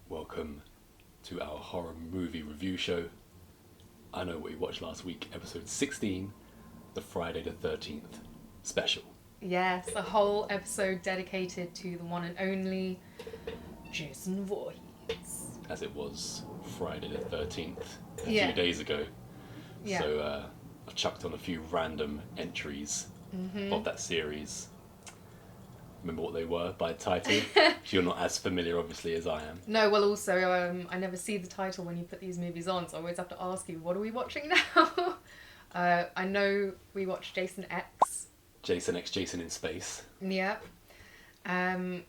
Welcome to our horror movie review show. I know what we watched last week, episode 16, the Friday the 13th special. Yes, a whole episode dedicated to the one and only Jason Vorhees. As it was Friday the 13th, a Yeah. few days ago. Yeah. So I've chucked on a few random entries of that series. Remember what they were by title? You're not as familiar, obviously, as I am. No, well, also, I never see the title when you put these movies on, so I always have to ask you, what are we watching now? I know we watched Jason X. Jason X, Jason in Space. Yep. I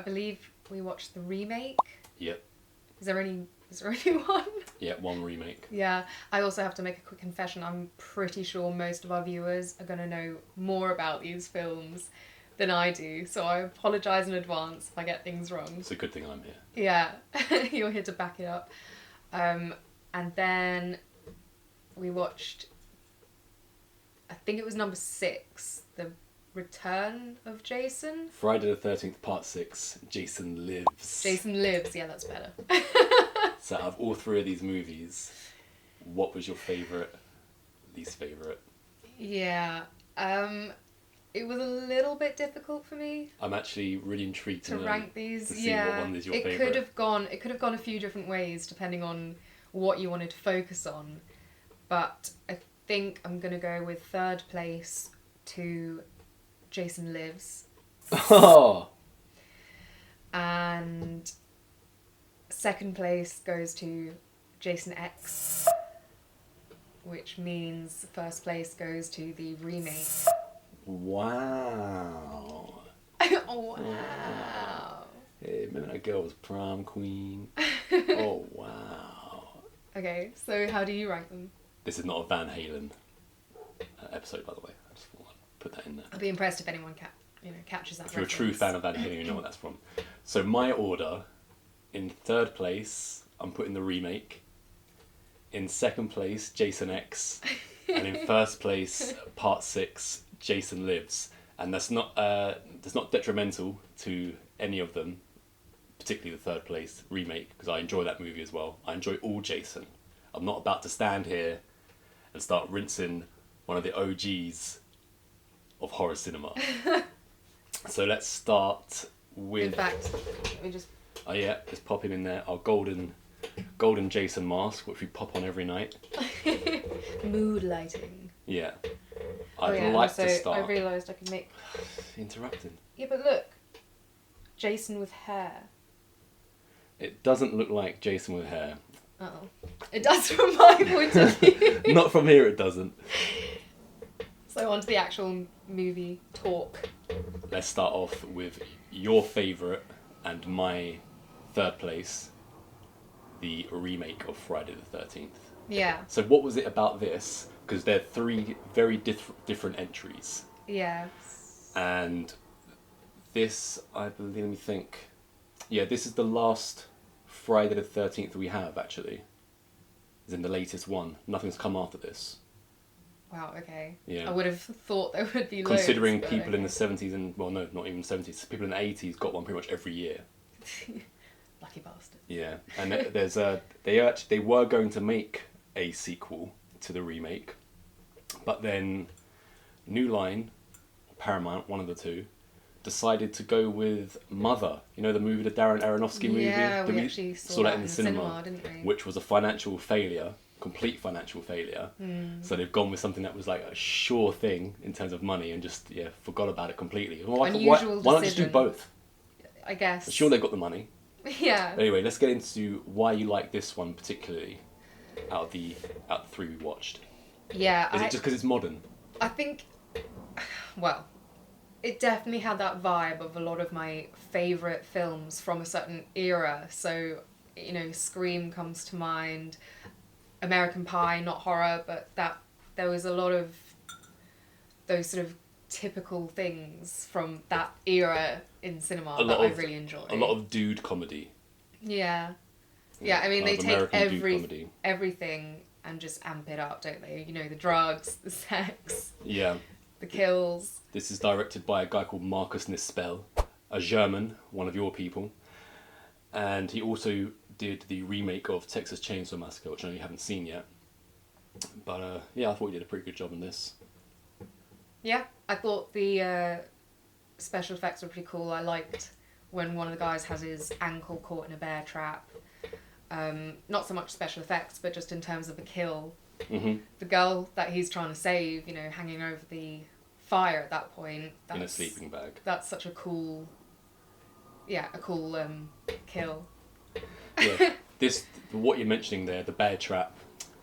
believe we watched the remake. Yep. Is there any one? Yeah, one remake. Yeah. I also have to make a quick confession. I'm pretty sure most of our viewers are going to know more about these films than I do, so I apologise in advance if I get things wrong. It's a good thing I'm here. Yeah, you're here to back it up. And then we watched, I think it was number 6, The Return of Jason. Friday the 13th, part 6, Jason Lives. Jason Lives, yeah, that's better. So out of all three of these movies, what was your favourite, least favourite? Yeah, it was a little bit difficult for me I'm actually really intrigued to rank these. to see what one is your favourite. It could have gone a few different ways depending on what you wanted to focus on, but I think I'm gonna go with third place to Jason Lives, Oh! and second place goes to Jason X, which means first place goes to the remake. Wow. Oh, wow. Hey, remember that girl was prom queen? Oh, wow. Okay, so how do you rank them? This is not a Van Halen episode, by the way. I just want to put that in there. I'll be impressed if anyone catches that If you're a true reference. fan of Van Halen, you know what that's from. So my order, in third place, I'm putting the remake. In second place, Jason X. And in first place, part 6, Jason Lives. And that's not detrimental to any of them, particularly the third place remake, because I enjoy that movie as well. I enjoy all Jason. I'm not about to stand here and start rinsing one of the OGs of horror cinema. So let's start with... In fact, let me just... Oh yeah, let's pop him in there. Our golden Jason mask, which we pop on every night. Mood lighting. Yeah. Oh, I'd like so to start... I realised I could make... Interrupting. Yeah, but look. Jason with hair. It doesn't look like Jason with hair. Uh-oh. It does from my point of view. Not from here, it doesn't. So on to the actual movie talk. Let's start off with your favourite and my third place, the remake of Friday the 13th. Yeah. So what was it about this? Because they're three very different entries. Yes. And this, I believe, let me think. Yeah, this is the last Friday the 13th we have, actually. It's in the latest one. Nothing's come after this. Wow, okay. Yeah. I would have thought there would be Considering loads, but people in the okay. 70s and, well, no, not even 70s, people in the 80s got one pretty much every year. Lucky bastard. Yeah, and there's they were going to make a sequel to the remake, but then New Line, Paramount, one of the two, decided to go with Mother. You know the movie, the Darren Aronofsky movie? Yeah, we actually saw that in the cinema, didn't we? Which was a financial failure, complete financial failure. So they've gone with something that was like a sure thing in terms of money and just, forgot about it completely. Why not just do both? I guess. I'm sure they've got the money. Yeah. But anyway, let's get into why you like this one particularly out of the three we watched. Yeah. Is it just because it's modern? I think, well, it definitely had that vibe of a lot of my favourite films from a certain era. So, Scream comes to mind, American Pie, not horror, but there was a lot of those sort of typical things from that era in cinema that I really enjoy. A lot of dude comedy. Yeah. Yeah, I mean, they take American everything and just amp it up, don't they? The drugs, the sex. Yeah. the kills. This is directed by a guy called Marcus Nispel, a German, one of your people. And he also did the remake of Texas Chainsaw Massacre, which I know you haven't seen yet. But yeah, I thought he did a pretty good job in this. Yeah, I thought the special effects were pretty cool. I liked when one of the guys has his ankle caught in a bear trap. Not so much special effects, but just in terms of the kill. Mm-hmm. The girl that he's trying to save, you know, hanging over the fire at that point. In a sleeping bag. That's such a cool... Yeah, a cool kill. Yeah, what you're mentioning there, the bear trap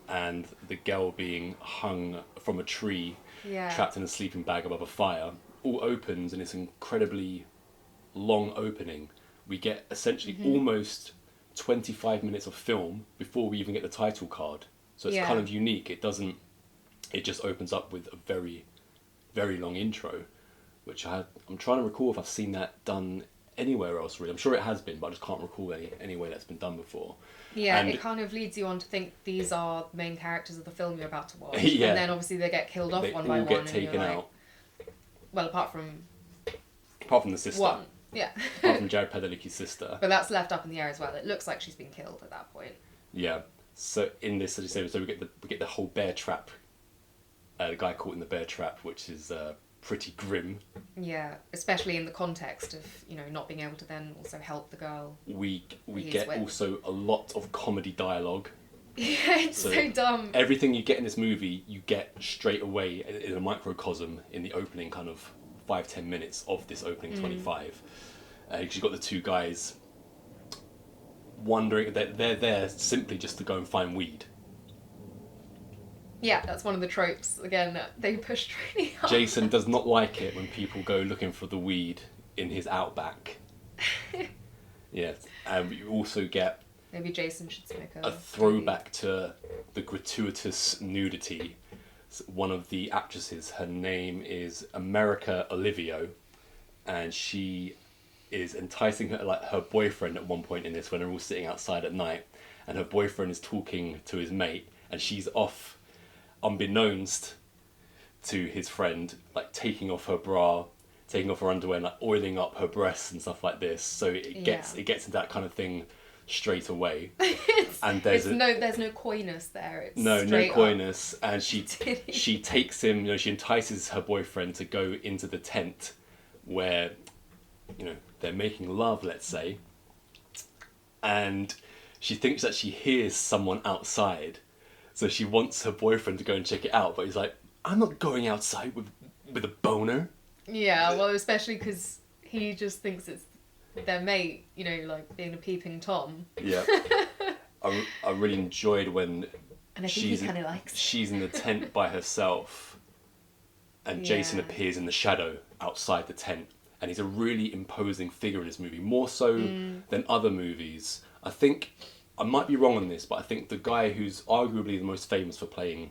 and the girl being hung from a tree, trapped in a sleeping bag above a fire, all opens in this incredibly long opening. We get essentially almost 25 minutes of film before we even get the title card. So it's kind of unique. It just opens up with a very, very long intro, which I'm trying to recall if I've seen that done anywhere else really. I'm sure it has been, but I just can't recall any way that's been done before. Yeah, and it kind of leads you on to think these are the main characters of the film you're about to watch. Yeah. And then obviously they get killed off one by one. They all get taken out. Well, apart from the sister. one. Yeah. Apart from Jared Padalecki's sister. But that's left up in the air as well. It looks like she's been killed at that point. Yeah. So in this, as you say, we get the whole bear trap. The guy caught in the bear trap, which is pretty grim. Yeah, especially in the context of, you know, not being able to then also help the girl. We get also a lot of comedy dialogue. Yeah, it's so dumb. Everything you get in this movie, you get straight away in a microcosm in the opening kind of 5-10 minutes of this opening 25. Because you've got the two guys wondering that they're there simply just to go and find weed. Yeah, that's one of the tropes, again, that they pushed really hard. Jason does not like it when people go looking for the weed in his outback. Yeah, and you also get... Maybe Jason should smoke a throwback to the gratuitous nudity. One of the actresses, her name is America Olivio, and she is enticing her boyfriend at one point in this when they're all sitting outside at night, and her boyfriend is talking to his mate, and she's off, unbeknownst to his friend, like taking off her bra, taking off her underwear, and like oiling up her breasts and stuff like this. So it gets into that kind of thing straight away. And there's no coyness there. It's no coyness, and she takes him. You know, she entices her boyfriend to go into the tent where, you know, they're making love, let's say, and she thinks that she hears someone outside. So she wants her boyfriend to go and check it out, but he's like, I'm not going outside with a boner. Yeah, well, especially because he just thinks it's their mate, you know, like being a peeping Tom. Yeah. I really enjoyed when and I think he kind of likes she's in the tent by herself, and Jason appears in the shadow outside the tent, and he's a really imposing figure in this movie, more so than other movies. I think... I might be wrong on this, but I think the guy who's arguably the most famous for playing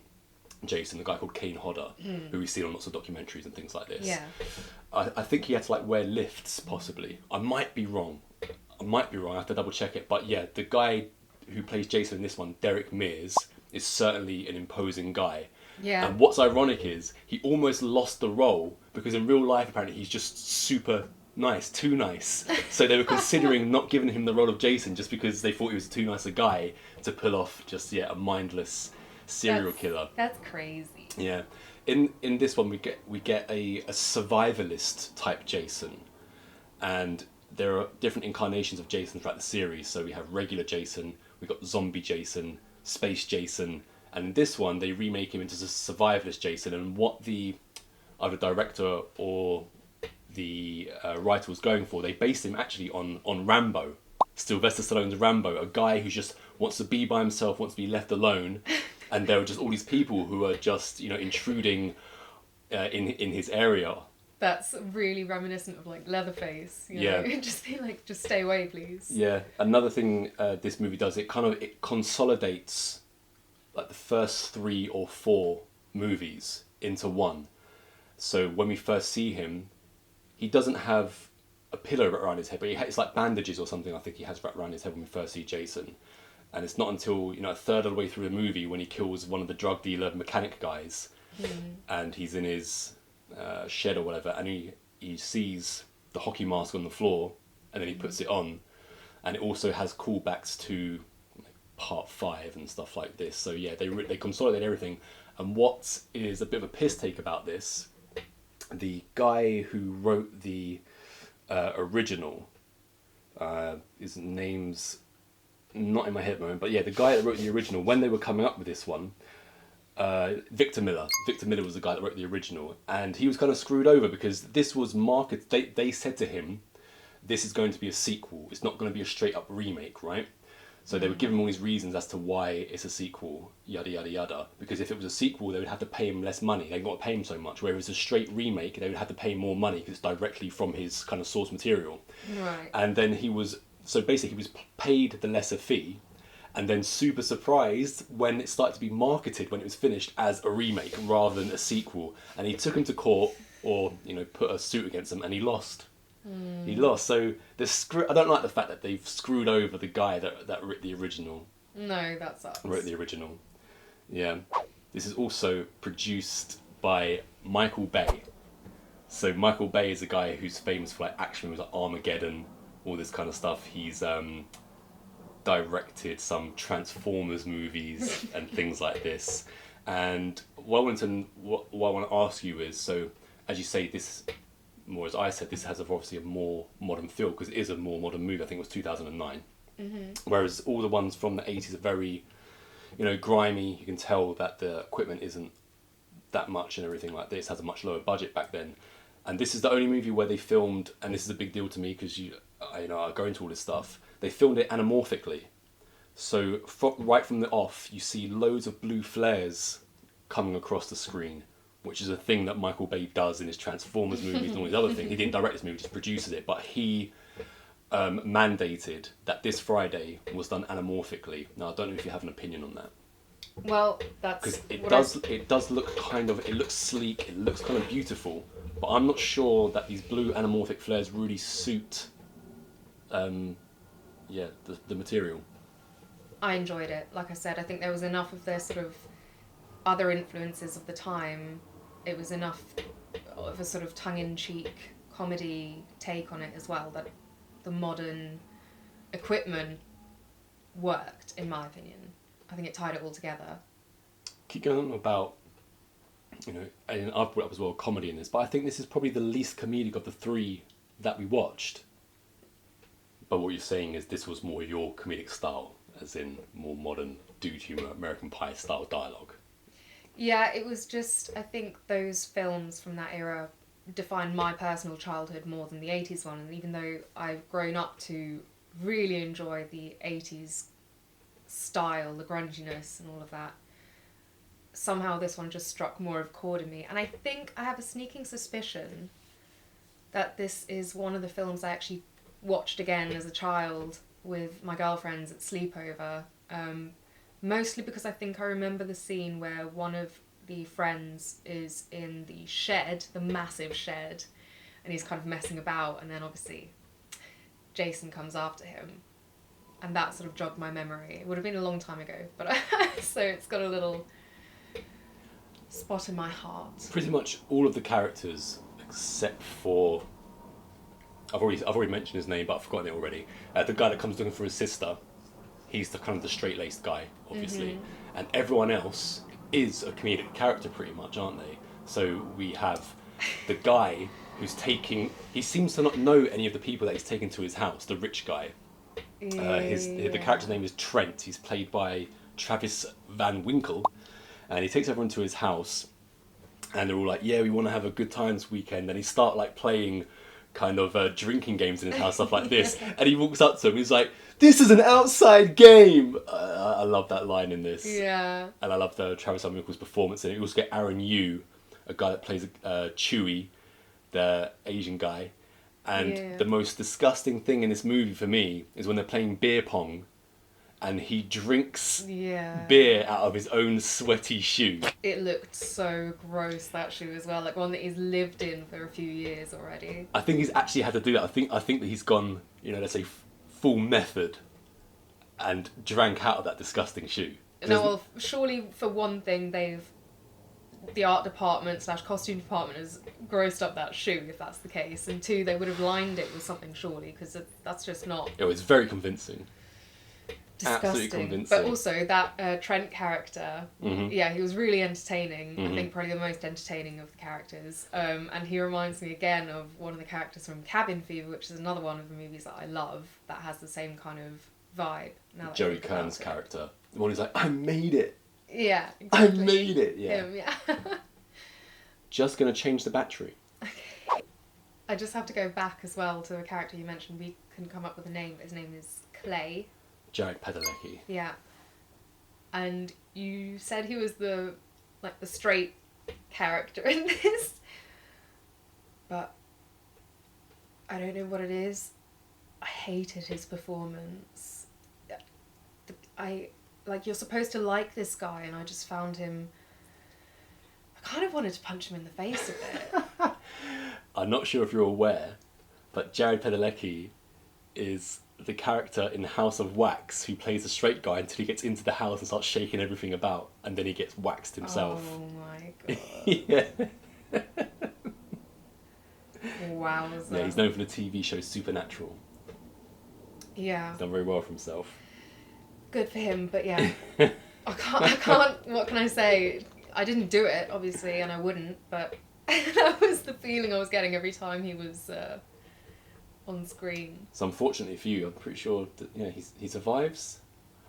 Jason, the guy called Kane Hodder, who we've seen on lots of documentaries and things like this. Yeah. I think he had to like wear lifts, possibly. I might be wrong. I have to double check it. But yeah, the guy who plays Jason in this one, Derek Mears, is certainly an imposing guy. Yeah. And what's ironic is he almost lost the role because in real life, apparently, he's just super... nice, too nice. So they were considering not giving him the role of Jason just because they thought he was too nice a guy to pull off just a mindless serial killer. That's crazy. Yeah. In this one we get a survivalist type Jason, and there are different incarnations of Jason throughout the series. So we have regular Jason, we've got zombie Jason, space Jason, and in this one they remake him into a survivalist Jason. And what the either director or the writer was going for, they based him actually on Rambo, Sylvester Stallone's Rambo, a guy who just wants to be by himself, wants to be left alone, and there are just all these people who are just, you know, intruding in his area. That's really reminiscent of like Leatherface, you know? just stay away, please. Yeah, another thing this movie does, it consolidates like the first 3 or 4 movies into one. So when we first see him, he doesn't have a pillow wrapped around his head, but it's like bandages or something I think he has wrapped around his head when we first see Jason. And it's not until, you know, a third of the way through the movie when he kills one of the drug dealer mechanic guys, and he's in his shed or whatever, and he sees the hockey mask on the floor, and then he puts it on, and it also has callbacks to part 5 and stuff like this. So yeah, they consolidate everything. And what is a bit of a piss take about this, the guy who wrote the original, his name's not in my head at the moment, but yeah, the guy that wrote the original, when they were coming up with this one, Victor Miller was the guy that wrote the original, and he was kind of screwed over because this was marketed. They said to him, this is going to be a sequel, it's not going to be a straight up remake, right? So they would give him all these reasons as to why it's a sequel, yada yada yada. Because if it was a sequel, they would have to pay him less money. They'd not pay him so much. Whereas a straight remake, they would have to pay more money because it's directly from his kind of source material. Right. And then he was paid the lesser fee, and then super surprised when it started to be marketed when it was finished as a remake rather than a sequel. And he took him to court, or put a suit against him, and he lost. He lost. So I don't like the fact that they've screwed over the guy that wrote the original. No, that sucks. Wrote the original. Yeah. This is also produced by Michael Bay. So Michael Bay is a guy who's famous for like action movies like Armageddon, all this kind of stuff. He's directed some Transformers movies and things like this. And what I want to ask you is, so as you say, this, more as I said, this has obviously a more modern feel because it is a more modern movie. I think it was 2009. Mm-hmm. Whereas all the ones from the 80s are very, grimy. You can tell that the equipment isn't that much and everything like this. Has a much lower budget back then. And this is the only movie where they filmed, and this is a big deal to me because I go into all this stuff. They filmed it anamorphically. So right from the off, you see loads of blue flares coming across the screen, which is a thing that Michael Bay does in his Transformers movies and all these other things. He didn't direct this movie, just produces it, but he mandated that this Friday was done anamorphically. Now, I don't know if you have an opinion on that. Well, that's... Because it does look it looks sleek, it looks kind of beautiful, but I'm not sure that these blue anamorphic flares really suit, the material. I enjoyed it. Like I said, I think there was enough of their sort of other influences of the time. It was enough of a sort of tongue-in-cheek comedy take on it as well, that the modern equipment worked, in my opinion. I think it tied it all together. Keep going on about, and I've brought up as well comedy in this, but I think this is probably the least comedic of the three that we watched. But what you're saying is this was more your comedic style, as in more modern dude humour, American Pie style dialogue. Yeah, it was just, I think those films from that era defined my personal childhood more than the 80s one. And even though I've grown up to really enjoy the 80s style, the grunginess and all of that, somehow this one just struck more of a chord in me. And I think I have a sneaking suspicion that this is one of the films I actually watched again as a child with my girlfriends at sleepover. Mostly because I think I remember the scene where one of the friends is in the shed, the massive shed, and he's kind of messing about, and then obviously Jason comes after him. And that sort of jogged my memory. It would have been a long time ago, but so it's got a little spot in my heart. Pretty much all of the characters, except for... I've already mentioned his name, but I've forgotten it already. The guy that comes looking for his sister, he's the kind of the straight-laced guy, obviously. Mm-hmm. And everyone else is a comedic character pretty much, aren't they? So we have the guy who's taking... He seems to not know any of the people that he's taken to his house, the rich guy. The character's name is Trent. He's played by Travis Van Winkle. And he takes everyone to his house. And they're all like, yeah, we want to have a good time this weekend. And he start like playing kind of drinking games in his house, stuff like this. And he walks up to him, he's like, this is an outside game! I love that line in this. Yeah. And I love the Travis Van Winkle's performance in it. You also get Aaron Yu, a guy that plays Chewie, the Asian guy. And the most disgusting thing in this movie for me is when they're playing beer pong and he drinks beer out of his own sweaty shoe. It looked so gross, that shoe as well, like one that he's lived in for a few years already. I think he's actually had to do that. I think that he's gone, let's say, full method and drank out of that disgusting shoe. No, well, surely for one thing they've the art department / costume department has grossed up that shoe, if that's the case. And 2, they would have lined it with something, surely, because that's just not It was very convincing. disgusting. Absolutely convincing. But also that Trent character, yeah, he was really entertaining. I think probably the most entertaining of the characters. And he reminds me again of one of the characters from Cabin Fever, which is another one of the movies that I love that has the same kind of vibe. Now that I Joey think about Kern's it. character, the one who's like, I made it. Yeah, exactly. I made it. Yeah. Him, yeah. Just gonna change the battery. I just have to go back as well to a character you mentioned. We couldn't come up with a name, but his name is Clay. Jared Padalecki. Yeah. And you said he was the straight character in this. But I don't know what it is. I hated his performance. You're supposed to like this guy, and I just found him... I kind of wanted to punch him in the face a bit. I'm not sure if you're aware, but Jared Padalecki is the character in House of Wax who plays a straight guy until he gets into the house and starts shaking everything about, and then he gets waxed himself. Oh my god. Yeah. Wowza. Yeah, he's known for the TV show Supernatural. Yeah. He's done very well for himself. Good for him, but yeah. I can't, what can I say? I didn't do it, obviously, and I wouldn't, but that was the feeling I was getting every time he was on screen. So unfortunately for you, I'm pretty sure that, he survives.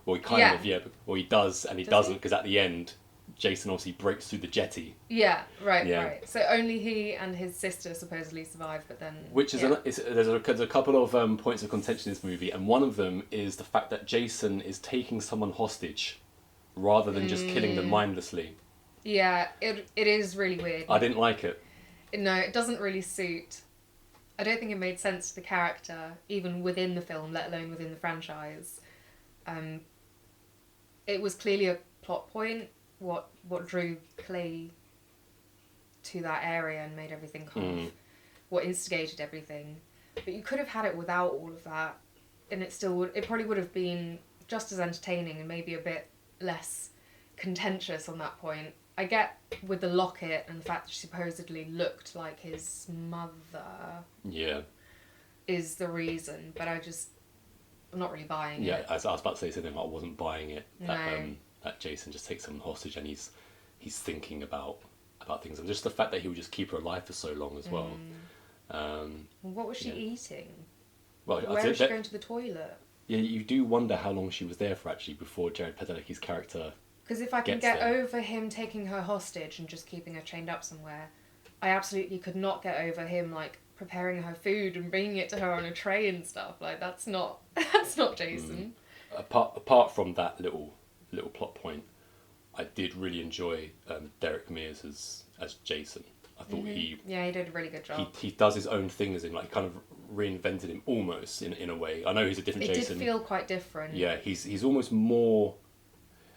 Well, he kind of, yeah. Well, he does, and he doesn't, because at the end, Jason obviously breaks through the jetty. Yeah, right, Yeah. right. So only he and his sister supposedly survive, but then... Which is, there's a couple of points of contention in this movie, and one of them is the fact that Jason is taking someone hostage rather than just killing them mindlessly. Yeah, it is really weird. I didn't like it. No, it doesn't really suit. I don't think it made sense to the character, even within the film, let alone within the franchise. It was clearly a plot point, what drew Clay to that area and made everything kind of... what instigated everything. But you could have had it without all of that, and it probably would have been just as entertaining and maybe a bit less contentious on that point. I get with the locket and the fact that she supposedly looked like his mother. Yeah. Is the reason, but I'm not really buying it. Yeah, I was about to say something, I wasn't buying it. No. That Jason just takes someone hostage and he's thinking about things, and just the fact that he would just keep her alive for so long as well. What was she eating? Well, Where was she going to the toilet? Yeah, you do wonder how long she was there for actually before Jared Padalecki's character. Because if I can gets get there. over him taking her hostage and just keeping her chained up somewhere, I absolutely could not get over him preparing her food and bringing it to her on a tray and stuff. That's not Jason. Apart from that little plot point, I did really enjoy Derek Mears as Jason. I thought he did a really good job. he does his own thing, as in kind of reinvented him almost in a way. I know he's a different Jason. It did feel quite different. Yeah, he's almost more.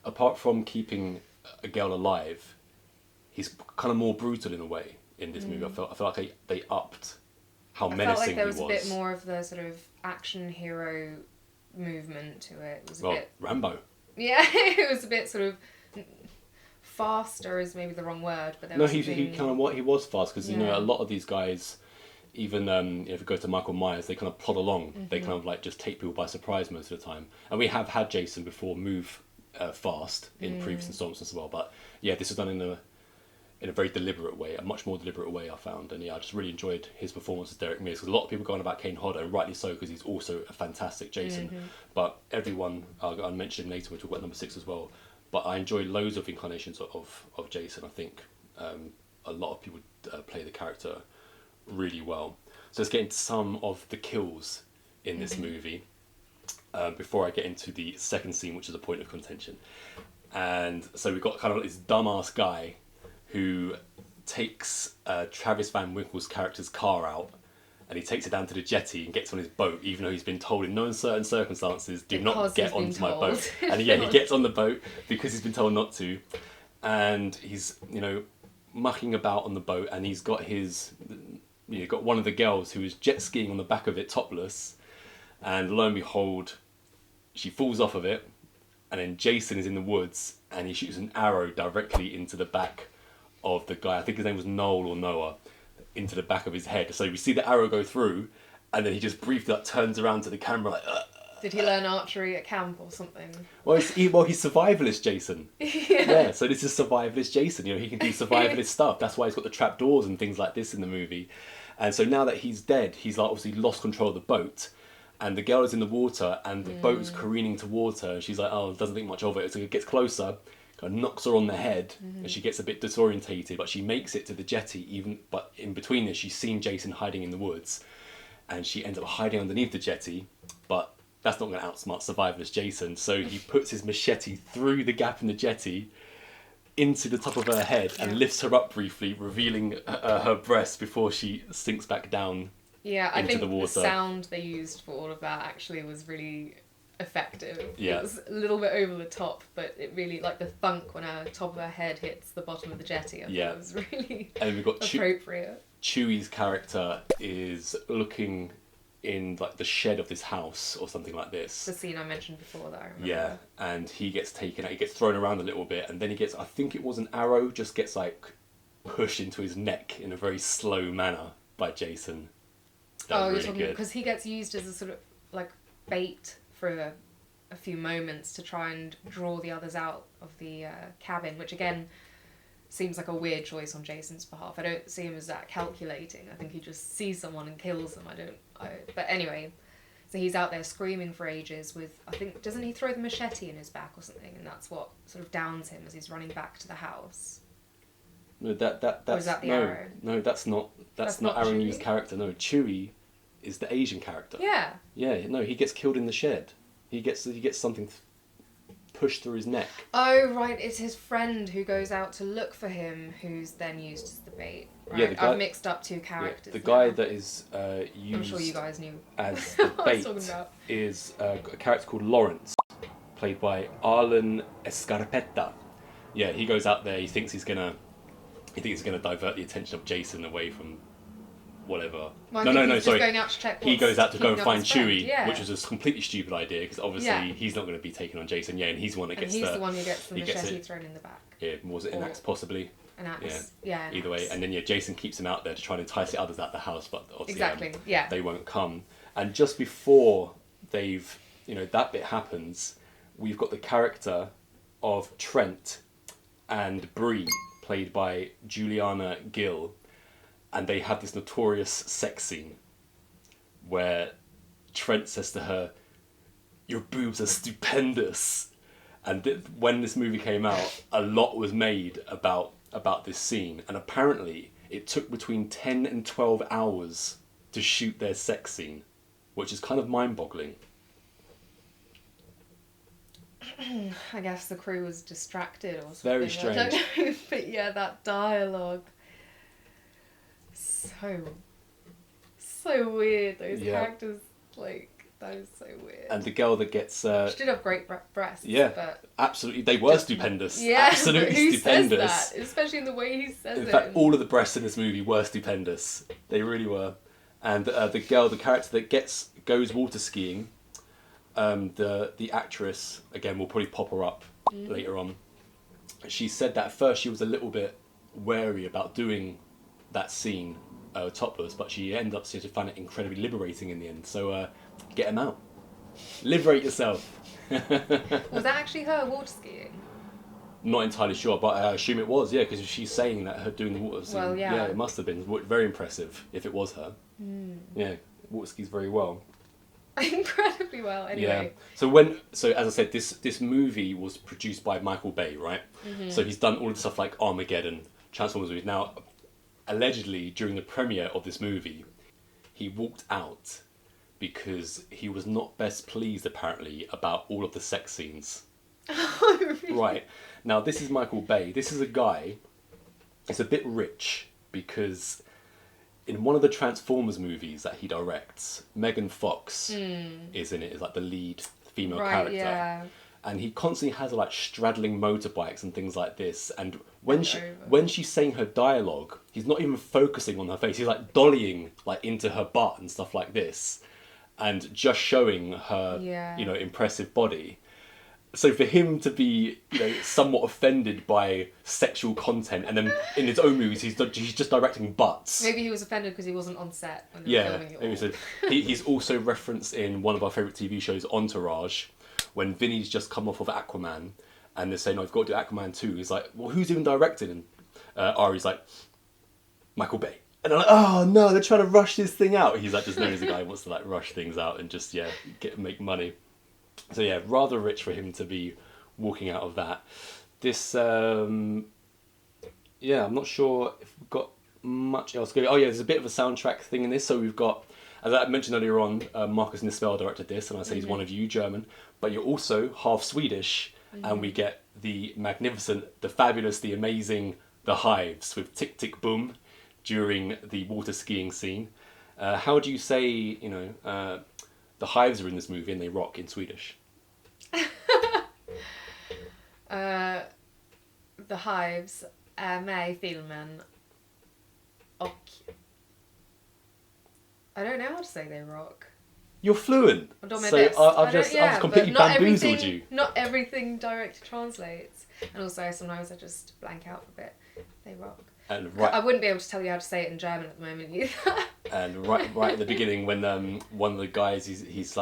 Apart from keeping a girl alive, he's kind of more brutal in a way in this movie. I felt like they upped how menacing he was. I felt like there was a bit more of the sort of action hero movement to it. It was a bit... Rambo. Yeah, it was a bit sort of... faster is maybe the wrong word, but there was he kind of he was fast, because a lot of these guys, even if you go to Michael Myers, they kind of plod along. They kind of just take people by surprise most of the time. And we have had Jason before move fast in previous installments as well, but yeah, this was done in a very deliberate way, a much more deliberate way, I found. And yeah, I just really enjoyed his performance as Derek Mears, because a lot of people go on about Kane Hodder, and rightly so, because he's also a fantastic Jason. But everyone, I'll mention him later, we'll talk about number 6 as well, but I enjoy loads of incarnations of Jason. I think a lot of people play the character really well. So let's get into some of the kills in this movie before I get into the second scene, which is a point of contention. And so we've got kind of this dumbass guy who takes Travis Van Winkle's character's car out, and he takes it down to the jetty and gets on his boat, even though he's been told in no uncertain circumstances, do not get onto my boat. And yeah, he gets on the boat because he's been told not to. And he's, mucking about on the boat, and he's got got one of the girls who is jet skiing on the back of it topless. And lo and behold, she falls off of it. And then Jason is in the woods, and he shoots an arrow directly into the back of the guy, I think his name was Noel or Noah, into the back of his head. So we see the arrow go through, and then he just briefly like, turns around to the camera like. Did he learn archery at camp or something? Well, he's survivalist Jason. Yeah. So this is survivalist Jason. You know, he can do survivalist stuff. That's why he's got the trapdoors and things like this in the movie. And so now that he's dead, he's like obviously lost control of the boat. And the girl is in the water, and the boat's careening towards her. And she's like, oh, doesn't think much of it. So it gets closer, kind of knocks her on the head, and she gets a bit disorientated. But she makes it to the jetty. But in between this, she's seen Jason hiding in the woods, and she ends up hiding underneath the jetty. But that's not going to outsmart survivalist Jason. So he puts his machete through the gap in the jetty into the top of her head and lifts her up briefly, revealing her breast before she sinks back down. Yeah, I think the water. The sound they used for all of that actually was really effective. Yeah. It was a little bit over the top, but it really, like the thunk when her top of her head hits the bottom of the jetty, I thought it was really and we've got appropriate. Chewie's character is looking in like the shed of this house or something like this. The scene I mentioned before that I remember. Yeah, and he gets taken out, he gets thrown around a little bit, and then he gets, I think it was an arrow, just gets like pushed into his neck in a very slow manner by Jason. That was really good. Because he gets used as a sort of like bait for a few moments to try and draw the others out of the cabin, which again seems like a weird choice on Jason's behalf. I don't see him as that calculating. I think he just sees someone and kills them. But anyway, so he's out there screaming for ages with, I think, doesn't he throw the machete in his back or something? And that's what sort of downs him as he's running back to the house. No, that's or is that the arrow? No, that's not Aaron New's character. No, Chewie is the Asian character. Yeah. Yeah, no, he gets killed in the shed. He gets something pushed through his neck. Oh, right, it's his friend who goes out to look for him, who's then used as the bait. Right? Yeah, the guy, I've mixed up two characters. The guy that is used I'm sure you guys knew as the bait is a character called Lawrence, played by Arlen Escarpeta. Yeah, he goes out there, he thinks he's gonna divert the attention of Jason away from whatever. Well, Sorry. Going out to check he goes out to go and find Chewie, yeah. which is a completely stupid idea because obviously he's not going to be taken on Jason. Yeah, and he's the one that gets the one who gets the machete thrown in the back. Yeah, was it an axe possibly? An axe. Yeah. Either way, and then Jason keeps him out there to try and entice the others out the house, but obviously they won't come. And just before that bit happens, we've got the character of Trent and Bree, played by Juliana Gill. And they have this notorious sex scene where Trent says to her, "Your boobs are stupendous." And when this movie came out, a lot was made about this scene. And apparently it took between 10 and 12 hours to shoot their sex scene, which is kind of mind-boggling. I guess the crew was distracted or something. Very strange. I don't know, but yeah, that dialogue. So weird. Those characters, that is so weird. And the girl that gets... she did have great breasts. Yeah, but absolutely. They were stupendous. Yeah, absolutely who stupendous. Says that? Especially in the way he says it. In fact, all of the breasts in this movie were stupendous. They really were. And the character that goes water skiing, the actress, again, we'll probably pop her up later on. She said that at first she was a little bit wary about doing that scene topless, but she ended up to find it incredibly liberating in the end. So get them out. Liberate yourself. Was that actually her water skiing? Not entirely sure, but I assume it was, yeah, because she's saying that her doing the water skiing. Well, yeah. Yeah, it must have been very impressive if it was her. Yeah, water skis very well. Incredibly well, anyway. Yeah. So as I said, this movie was produced by Michael Bay, right? Mm-hmm. So he's done all of the stuff like Armageddon, Transformers movies. Now, allegedly, during the premiere of this movie, he walked out because he was not best pleased, apparently, about all of the sex scenes. Oh, really? Right. Now, this is Michael Bay. This is a guy, it's a bit rich, because in one of the Transformers movies that he directs, Megan Fox is in it, is like the lead female character. Yeah. And he constantly has like straddling motorbikes and things like this. And when she's saying her dialogue, he's not even focusing on her face. He's like dollying like into her butt and stuff like this, and just showing her, impressive body. So for him to be, somewhat offended by sexual content, and then in his own movies he's just directing butts. Maybe he was offended because he wasn't on set when they were Yeah, filming it all. he's also referenced in one of our favourite TV shows, Entourage, when Vinny's just come off of Aquaman, and they're saying, "No, I've got to do Aquaman 2." He's like, "Well, who's even directing?" And Ari's like, "Michael Bay." And I'm like, "Oh no, they're trying to rush this thing out." He's like, just known as a guy who wants to like rush things out and just make money. So yeah, rather rich for him to be walking out of that. This, I'm not sure if we've got much else going. Oh yeah, there's a bit of a soundtrack thing in this. So we've got, as I mentioned earlier on, Marcus Nispel directed this, and I say he's one of you, German, but you're also half Swedish, and we get the magnificent, the fabulous, the amazing, The Hives with Tick Tick Boom during the water skiing scene. How do you say, the Hives are in this movie and they rock in Swedish? The Hives är med I filmen och I don't know how to say they rock. You're fluent. I've done my So best. I've just completely bamboozled you. Not everything directly translates. And also sometimes I just blank out a bit. They rock. And I wouldn't be able to tell you how to say it in German at the moment either. And right at the beginning, when one of the guys he's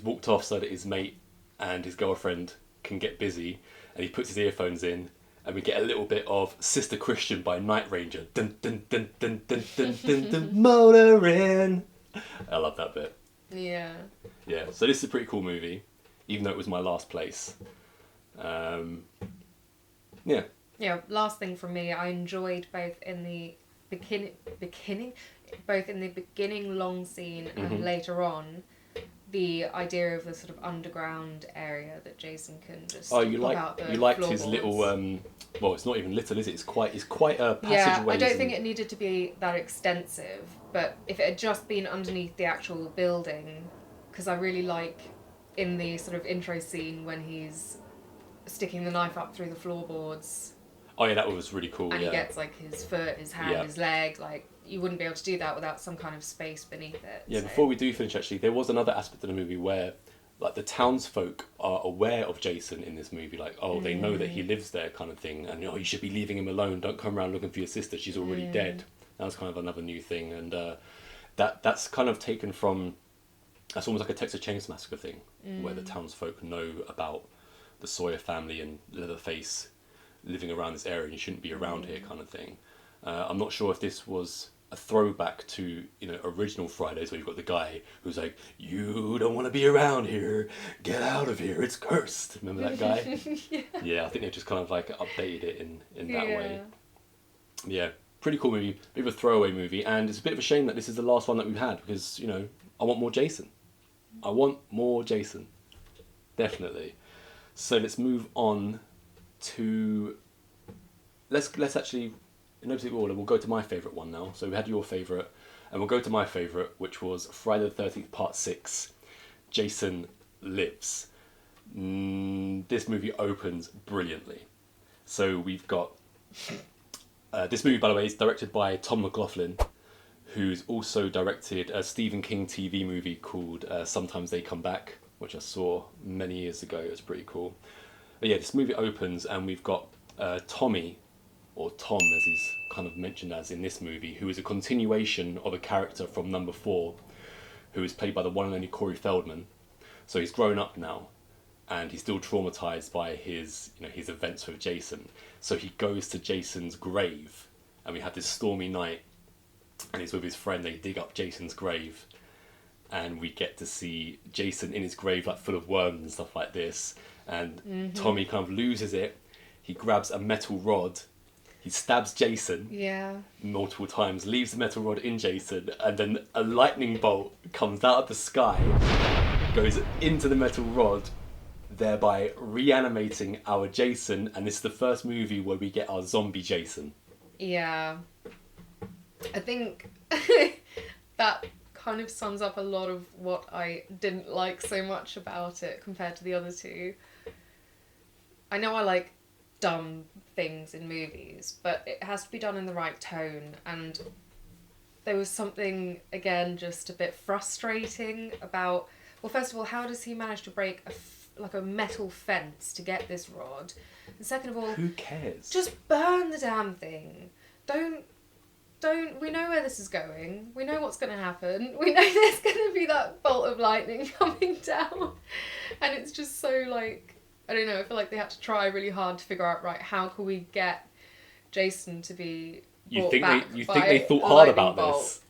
walked off so that his mate and his girlfriend can get busy, and he puts his earphones in, and we get a little bit of Sister Christian by Night Ranger. Dun dun dun dun dun dun dun dun, motoring. I love that bit. Yeah. Yeah. So this is a pretty cool movie, even though it was my last place. Yeah. Yeah, last thing from me, I enjoyed both in the beginning long scene and later on, the idea of the sort of underground area that Jason can just Oh, you pop out liked his floorboards. little well, it's not even little, is it? It's quite a passageway. Yeah, I don't think it needed to be that extensive, but if it had just been underneath the actual building, because I really like in the sort of intro scene when he's sticking the knife up through the floorboards. Oh yeah, that was really cool. And yeah. he gets like his foot, his hand, his leg. Like you wouldn't be able to do that without some kind of space beneath it. Yeah. So. Before we do finish, actually, there was another aspect of the movie where, like, the townsfolk are aware of Jason in this movie. Like, oh, they know that he lives there, kind of thing, and you should be leaving him alone. Don't come around looking for your sister. She's already dead. That was kind of another new thing, and that's kind of taken from. That's almost like a Texas Chainsaw Massacre thing, where the townsfolk know about the Sawyer family and Leatherface living around this area, and you shouldn't be around here, kind of thing. I'm not sure if this was a throwback to original Fridays, where you've got the guy who's like, "You don't want to be around here, get out of here, it's cursed." Remember that guy? Yeah, I think they've just kind of like updated it in that way. Yeah, pretty cool movie, bit of a throwaway movie, and it's a bit of a shame that this is the last one that we've had, because I want more Jason. I want more Jason, definitely. So let's move on to let's actually, in no particular order, we'll go to my favourite one now. So we had your favourite, and we'll go to my favourite, which was Friday the 13th Part 6, Jason Lives. This movie opens brilliantly. So we've got this movie, by the way, is directed by Tom McLaughlin, who's also directed a Stephen King TV movie called Sometimes They Come Back, which I saw many years ago. It was pretty cool. But yeah, this movie opens and we've got Tommy, or Tom as he's kind of mentioned as in this movie, who is a continuation of a character from number 4, who is played by the one and only Corey Feldman. So he's grown up now, and he's still traumatized by his events with Jason. So he goes to Jason's grave, and we have this stormy night, and he's with his friend. They dig up Jason's grave, and we get to see Jason in his grave, like full of worms and stuff like this. And Tommy kind of loses it. He grabs a metal rod. He stabs Jason multiple times, leaves the metal rod in Jason, and then a lightning bolt comes out of the sky, goes into the metal rod, thereby reanimating our Jason. And this is the first movie where we get our zombie Jason. Yeah. I think that kind of sums up a lot of what I didn't like so much about it compared to the other two. I know I like dumb things in movies, but it has to be done in the right tone, and there was something, again, just a bit frustrating about, well, first of all, how does he manage to break like a metal fence to get this rod. And second of all, Who cares? just burn the damn thing. Don't. We know where this is going. We know what's going to happen. We know there's going to be that bolt of lightning coming down. And it's just so, like, I don't know, I feel like they had to try really hard to figure out, right, how can we get Jason to be You brought think back they by they thought a hard lightning about bolt.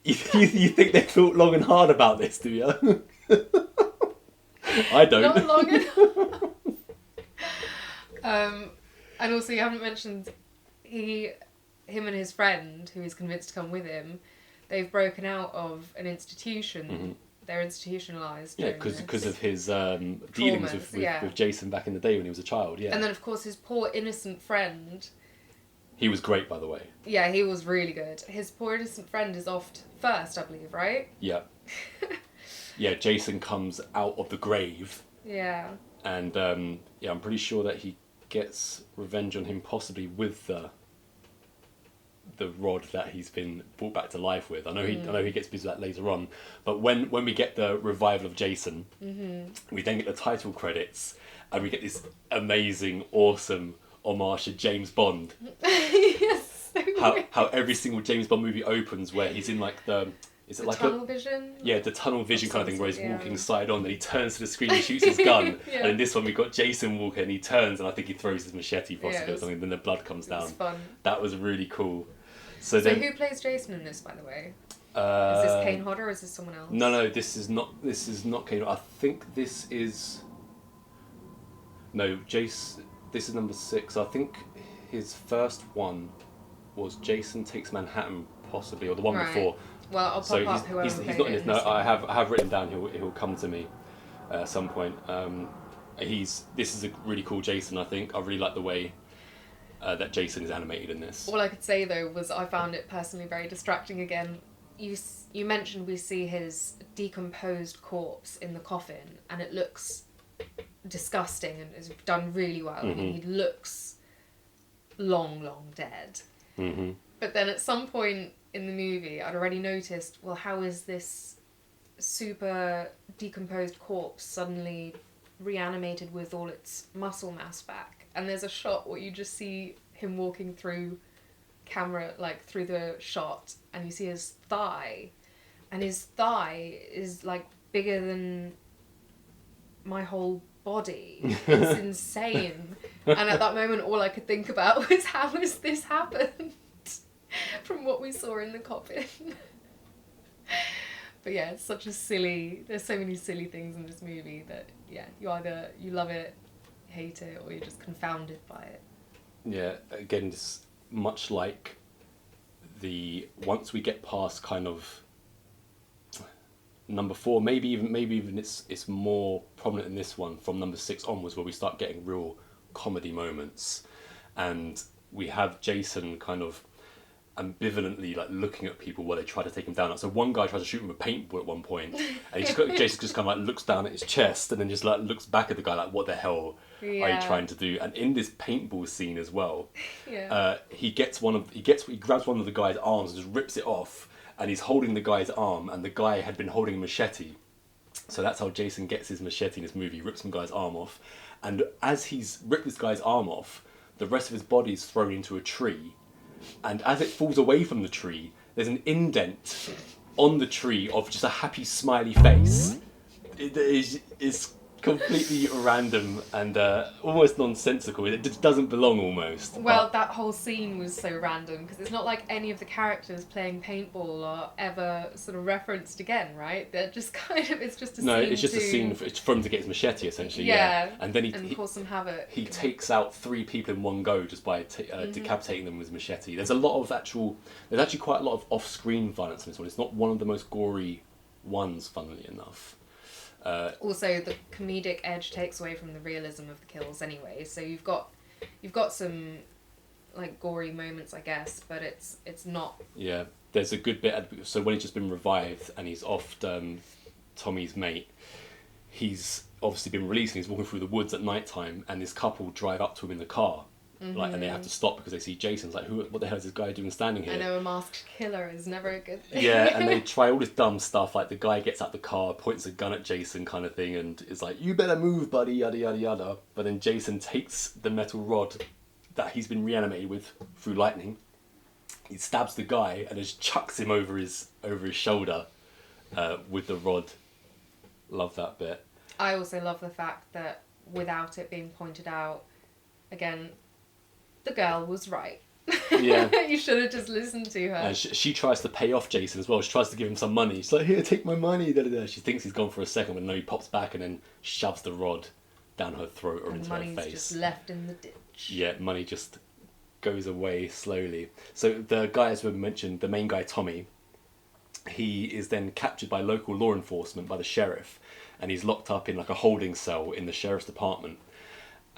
this? You think they thought long and hard about this, do you? I don't. Not long enough. And also, you haven't mentioned him and his friend, who he's convinced to come with him, they've broken out of an institution. Mm-hmm. They're institutionalised. Yeah, because of his dealings with Jason back in the day when he was a child. Yeah. And then, of course, his poor innocent friend. He was great, by the way. Yeah, he was really good. His poor innocent friend is off first, I believe, right? Yeah. Yeah, Jason comes out of the grave. Yeah. And I'm pretty sure that he gets revenge on him, possibly with the rod that he's been brought back to life with. I know he gets busy with that later on, but when we get the revival of Jason, we then get the title credits, and we get this amazing, awesome homage to James Bond. Yes. So how every single James Bond movie opens where he's in like the tunnel vision? Yeah, the tunnel vision kind of thing where he's Yeah. walking side on, then he turns to the screen and shoots his gun. Yeah. And in this one we've got Jason walking and he turns and I think he throws his machete possibly Yeah, or something, then the blood comes down. It's fun. That was really cool. So then, who plays Jason in this, by the way? is Is this Kane Hodder or is this someone else? No, this is not Kane. I think this is Jason. This is number 6. I think his first one was Jason Takes Manhattan, possibly, or the one Right. before. Well, I'll pop up whoever he's played not in it this. in No, this one. I have written down. He'll come to me at some point. This is a really cool Jason. I think I really like the way that Jason is animated in this. All I could say, though, was I found it personally very distracting again. You mentioned we see his decomposed corpse in the coffin, and it looks disgusting and is done really well. I mean, he looks long dead. Mm-hmm. But then at some point in the movie, I'd already noticed, well, how is this super decomposed corpse suddenly reanimated with all its muscle mass back? And there's a shot where you just see him walking through camera, like through the shot, and you see his thigh, and his thigh is like bigger than my whole body. It's insane. And at that moment, all I could think about was, how has this happened from what we saw in the coffin? But yeah, it's such a there's so many silly things in this movie that, yeah, you love it, hate it, or you're just confounded by it. Yeah, again, just much like once we get past kind of number 4, maybe even it's more prominent in this one from number 6 onwards, where we start getting real comedy moments, and we have Jason kind of ambivalently like looking at people while they try to take him down. So one guy tries to shoot him with a paintball at one point, and Jason just kind of like looks down at his chest and then just like looks back at the guy like, what the hell are you trying to do? And in this paintball scene as well, he grabs one of the guy's arms and just rips it off, and he's holding the guy's arm, and the guy had been holding a machete. So that's how Jason gets his machete in this movie. He rips some guy's arm off, and as he's ripped this guy's arm off, the rest of his body is thrown into a tree. And as it falls away from the tree, there's an indent on the tree of just a happy, smiley face. It is completely random and almost nonsensical. It just doesn't belong almost. Well, that whole scene was so random, because it's not like any of the characters playing paintball are ever sort of referenced again, right? They're just kind of, it's just a scene. No, it's just a scene for him to get his machete, essentially. Yeah. And then he cause some havoc. He takes out 3 people in one go just by decapitating them with his machete. There's actually quite a lot of off-screen violence in this one. It's not one of the most gory ones, funnily enough. Also, the comedic edge takes away from the realism of the kills anyway. So you've got some like gory moments, I guess, but it's not. Yeah, there's a good bit. So when he's just been revived and he's off Tommy's mate, he's obviously been released and he's walking through the woods at night time, and this couple drive up to him in the car, like, and they have to stop because they see Jason's like, what the hell is this guy doing standing here? I know a masked killer is never a good thing. Yeah, and they try all this dumb stuff, like the guy gets out the car, points a gun at Jason kind of thing, and is like, you better move, buddy, yada yada yada. But then Jason takes the metal rod that he's been reanimated with through lightning, he stabs the guy and just chucks him over his shoulder with the rod. Love that bit. I also love the fact that without it being pointed out, again, the girl was right. Yeah. You should have just listened to her. And she tries to pay off Jason as well. She tries to give him some money. She's like, here, take my money. Da, da, da. She thinks he's gone for a second, but no, he pops back and then shoves the rod down her throat or into her face. Money's just left in the ditch. Yeah, money just goes away slowly. So the guy, as we mentioned, the main guy, Tommy, he is then captured by local law enforcement, by the sheriff, and he's locked up in like a holding cell in the sheriff's department.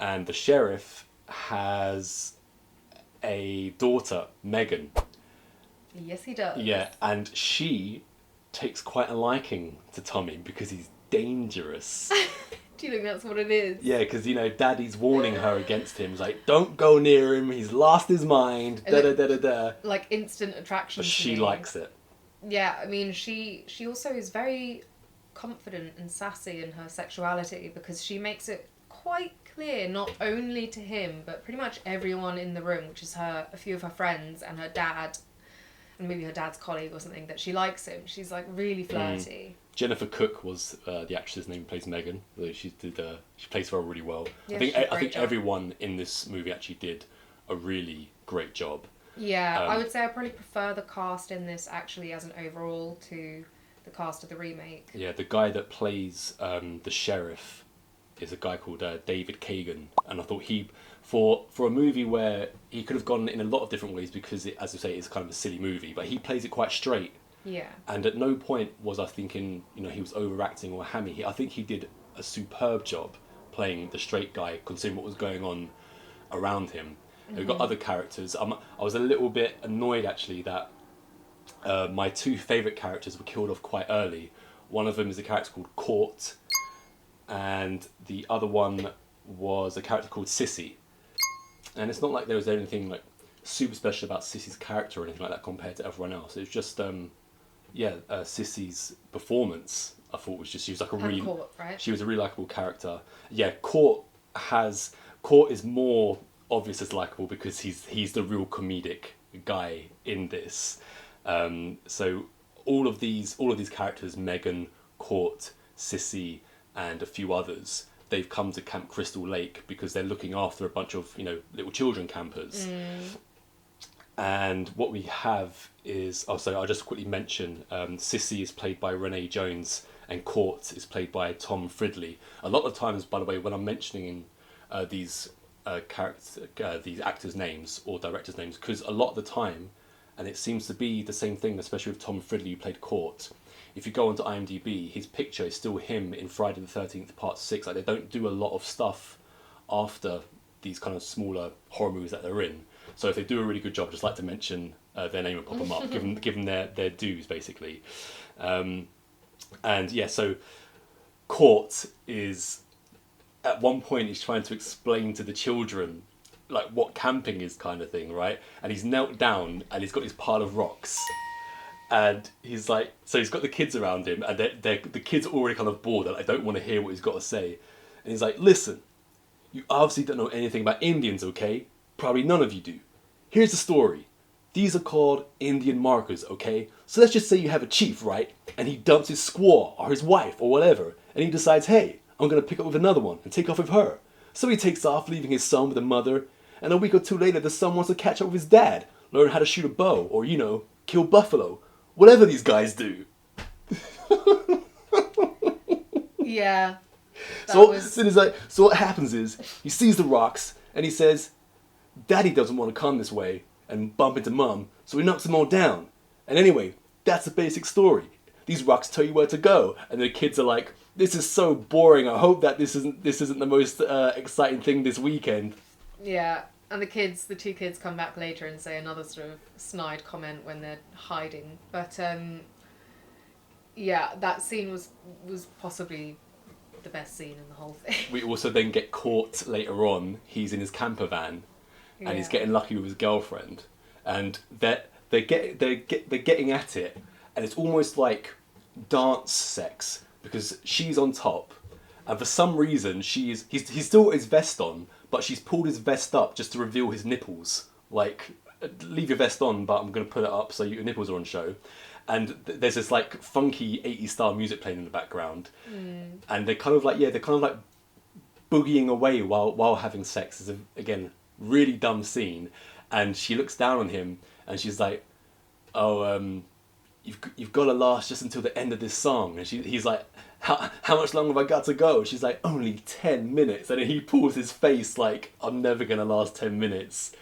And the sheriff has a daughter, Megan. Yes, he does. Yeah, and she takes quite a liking to Tommy because he's dangerous. Do you think that's what it is? Yeah, because, Daddy's warning her against him. He's like, don't go near him, he's lost his mind, da-da-da-da-da. Like instant attraction But to she me. likes it. Yeah, I mean, she also is very confident and sassy in her sexuality because she makes it quite clear, not only to him, but pretty much everyone in the room, which is a few of her friends and her dad, and maybe her dad's colleague or something, that she likes him. She's like really flirty. Jennifer Cook was the actress name who plays Megan. She plays her really well. Yeah, I think she did a great job. everyone in this movie actually did a really great job. Yeah, I would say I probably prefer the cast in this actually as an overall to the cast of the remake. Yeah, the guy that plays the sheriff is a guy called David Kagan, and I thought for a movie where he could have gone in a lot of different ways because it, as I say, it's kind of a silly movie, but he plays it quite straight. Yeah. And at no point was I thinking, he was overacting or hammy. I think he did a superb job playing the straight guy, considering what was going on around him. Mm-hmm. We've got other characters. I was a little bit annoyed actually that my two favourite characters were killed off quite early. One of them is a character called Court, and the other one was a character called Sissy. And it's not like there was anything like super special about Sissy's character or anything like that compared to everyone else. It was just Sissy's performance, I thought was just, she was like Court, right? She was a really likeable character. Yeah, Court is more obvious as likeable because he's the real comedic guy in this. So all of these characters, Megan, Court, Sissy, and a few others, they've come to Camp Crystal Lake because they're looking after a bunch of little children campers. And what we have is, I'll just quickly mention, Sissy is played by Renee Jones and Court is played by Tom Fridley. A lot of times, by the way, when I'm mentioning these actors' names or directors' names, because a lot of the time, and it seems to be the same thing, especially with Tom Fridley who played Court, if you go onto IMDb, his picture is still him in Friday the 13th Part 6. Like, they don't do a lot of stuff after these kind of smaller horror movies that they're in. So if they do a really good job, I'd just like to mention their name and pop them up, give them their dues, basically. And yeah, so Court is, at one point, he's trying to explain to the children like what camping is kind of thing, right? And he's knelt down and he's got this pile of rocks. And he's like, so he's got the kids around him, and the kids are already kind of bored, and I don't want to hear what he's got to say. And he's like, listen, you obviously don't know anything about Indians, okay? Probably none of you do. Here's the story. These are called Indian markers, okay? So let's just say you have a chief, right? And he dumps his squaw or his wife or whatever, and he decides, hey, I'm going to pick up with another one and take off with her. So he takes off, leaving his son with the mother, and a week or two later the son wants to catch up with his dad, learn how to shoot a bow, or, kill buffalo. Whatever these guys do. Yeah. So what happens is, he sees the rocks, and he says, Daddy doesn't want to come this way and bump into Mum, so he knocks them all down. And anyway, that's the basic story. These rocks tell you where to go, and the kids are like, this is so boring, I hope that this isn't the most exciting thing this weekend. Yeah, and the two kids come back later and say another sort of snide comment when they're hiding. But yeah, that scene was possibly the best scene in the whole thing. We also then get Caught later on. He's in his camper van, and he's Yeah. getting lucky with his girlfriend, and they're getting at it, and it's almost like dance sex because she's on top, and for some reason he's still got his vest on, but she's pulled his vest up just to reveal his nipples. Like, leave your vest on, but I'm going to put it up so your nipples are on show. And there's this like funky 80s style music playing in the background, and they're kind of like boogieing away while having sex. Is again really dumb scene, and she looks down on him and she's like, "Oh, you've got to last just until the end of this song." And he's like, how much longer have I got to go? She's like, "Only 10 minutes." And then he pulls his face like, "I'm never gonna last 10 minutes."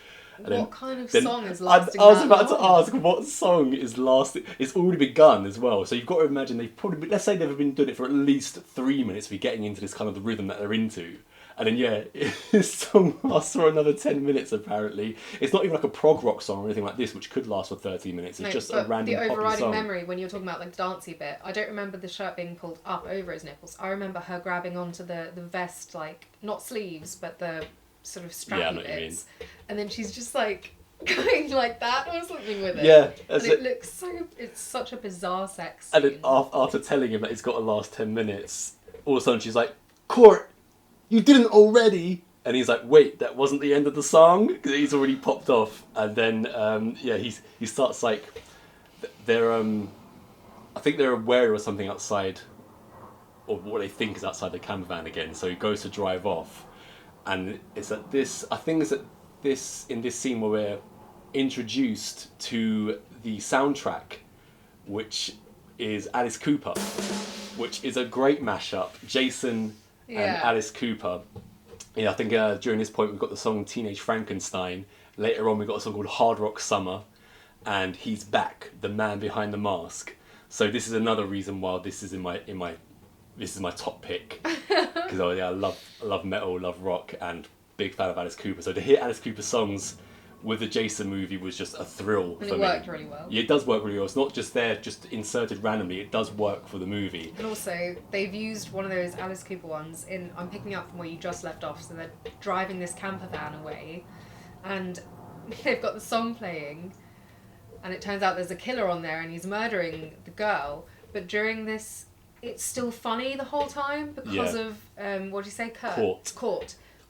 And What kind of song is lasting I was that about long? to ask what song is lasting. It's already begun as well, so you've got to imagine they've probably, let's say they've been doing it for at least 3 minutes. We're getting into this kind of the rhythm that they're into, and then this song lasts for another 10 minutes. Apparently, it's not even like a prog rock song or anything like this, which could last for 30 minutes. It's No, just a but random the poppy overriding song. memory when you're talking about like the dancey bit, I don't remember the shirt being pulled up over his nipples. I remember her grabbing onto the vest, like not sleeves, but the sort of Yeah, I strappy know what you bits, and then she's just like going like that or something with it. Yeah, and that's it it. looks so. It's such a bizarre sex And scene. then after telling him that it's got to last 10 minutes, all of a sudden she's like, "Court, you didn't already?" And he's like, "Wait, that wasn't the end of the song?" Because he's already popped off. And then, he starts like, they're, I think they're aware of something outside, or what they think is outside the camper van again. So he goes to drive off. And it's at this, I think it's at this, in this scene where we're introduced to the soundtrack, which is Alice Cooper, which is a great mashup. Jason and Yeah. Alice Cooper. Yeah, I think during this point we've got the song Teenage Frankenstein. Later on we've got a song called Hard Rock Summer, and He's Back, the man behind the mask. So this is another reason why this is this is my top pick, because I love metal, love rock, and big fan of Alice Cooper. So to hear Alice Cooper songs with the Jason movie was just a thrill And for it me. worked really well. Yeah, it does work really well. It's not just there, just inserted randomly. It does work for the movie. And also, they've used one of those Alice Cooper ones in. I'm picking up from where you just left off. So they're driving this camper van away, and they've got the song playing, and it turns out there's a killer on there, and he's murdering the girl. But during this, it's still funny the whole time because Yeah. of what do you say, Court.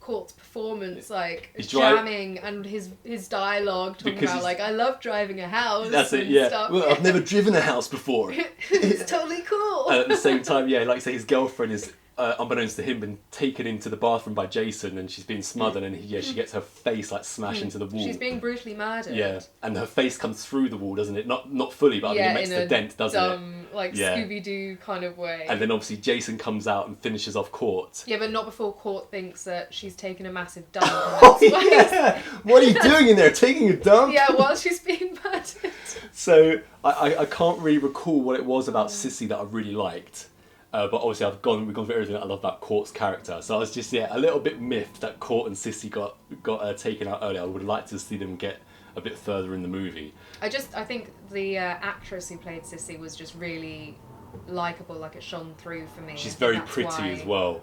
Court's performance, like He's jamming, and his dialogue talking Because about he's- like, I love driving a house. That's it, and yeah. Stuff. Well, I've never driven a house before. It's totally cool. And at the same time, yeah, like you say, his girlfriend is, unbeknownst to him, been taken into the bathroom by Jason, and she's been smothered, and she gets her face like smashed into the wall. She's being brutally murdered. Yeah, and her face comes through the wall, doesn't it? Not fully, but I mean, it makes in the a dent, doesn't dumb, like Yeah. Scooby-Doo kind of way. it? And then obviously Jason comes out and finishes off Court. Yeah, but not before Court thinks that she's taken a massive dump. Oh yeah! What are you doing in there? Taking a dump? Yeah, while she's being murdered. So I can't really recall what it was about Sissy that I really liked. But obviously we've gone through everything that I love about Court's character. So I was just a little bit miffed that Court and Sissy got taken out earlier. I would like to see them get a bit further in the movie. I think the actress who played Sissy was just really likeable, like it shone through for me. She's I think very that's pretty why. as well.